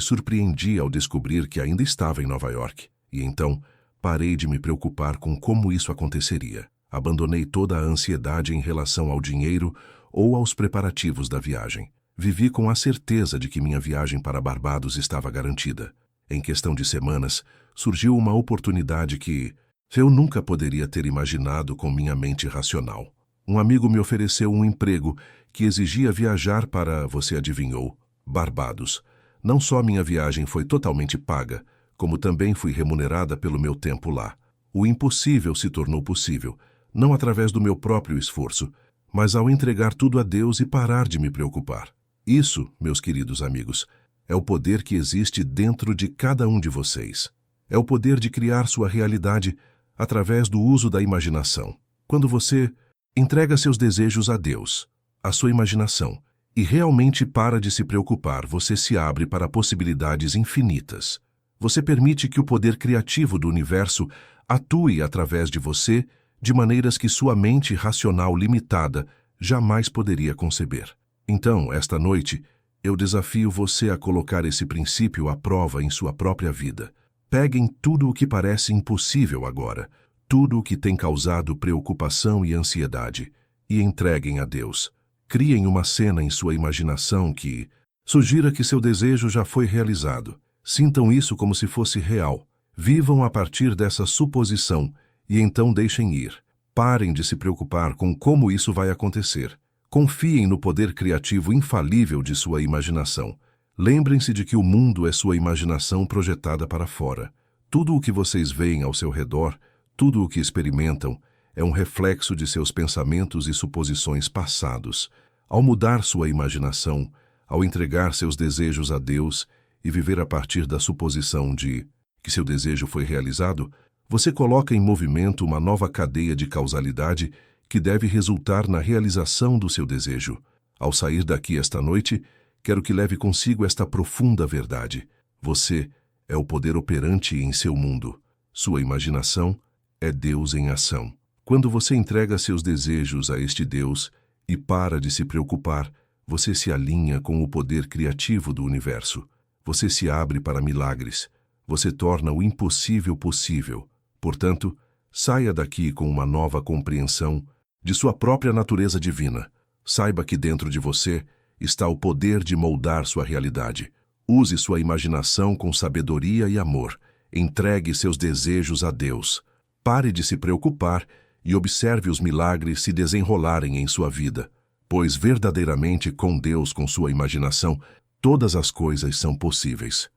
surpreendi ao descobrir que ainda estava em Nova York. E então, parei de me preocupar com como isso aconteceria. Abandonei toda a ansiedade em relação ao dinheiro ou aos preparativos da viagem. Vivi com a certeza de que minha viagem para Barbados estava garantida. Em questão de semanas, surgiu uma oportunidade que eu nunca poderia ter imaginado com minha mente racional. Um amigo me ofereceu um emprego que exigia viajar para, você adivinhou, Barbados. Não só minha viagem foi totalmente paga, como também fui remunerada pelo meu tempo lá. O impossível se tornou possível, não através do meu próprio esforço, mas ao entregar tudo a Deus e parar de me preocupar. Isso, meus queridos amigos, é o poder que existe dentro de cada um de vocês. É o poder de criar sua realidade através do uso da imaginação. Quando você entrega seus desejos a Deus, a sua imaginação, e realmente para de se preocupar, você se abre para possibilidades infinitas. Você permite que o poder criativo do universo atue através de você de maneiras que sua mente racional limitada jamais poderia conceber. Então, esta noite, eu desafio você a colocar esse princípio à prova em sua própria vida. Peguem tudo o que parece impossível agora, tudo o que tem causado preocupação e ansiedade, e entreguem a Deus. Criem uma cena em sua imaginação que sugira que seu desejo já foi realizado. Sintam isso como se fosse real. Vivam a partir dessa suposição e então deixem ir. Parem de se preocupar com como isso vai acontecer. Confiem no poder criativo infalível de sua imaginação. Lembrem-se de que o mundo é sua imaginação projetada para fora. Tudo o que vocês veem ao seu redor, tudo o que experimentam, é um reflexo de seus pensamentos e suposições passados. Ao mudar sua imaginação, ao entregar seus desejos a Deus e viver a partir da suposição de que seu desejo foi realizado, você coloca em movimento uma nova cadeia de causalidade que deve resultar na realização do seu desejo. Ao sair daqui esta noite, quero que leve consigo esta profunda verdade. Você é o poder operante em seu mundo. Sua imaginação é Deus em ação. Quando você entrega seus desejos a este Deus e para de se preocupar, você se alinha com o poder criativo do universo. Você se abre para milagres. Você torna o impossível possível. Portanto, saia daqui com uma nova compreensão de sua própria natureza divina. Saiba que dentro de você está o poder de moldar sua realidade. Use sua imaginação com sabedoria e amor. Entregue seus desejos a Deus. Pare de se preocupar e observe os milagres se desenrolarem em sua vida, pois verdadeiramente com Deus, com sua imaginação, todas as coisas são possíveis.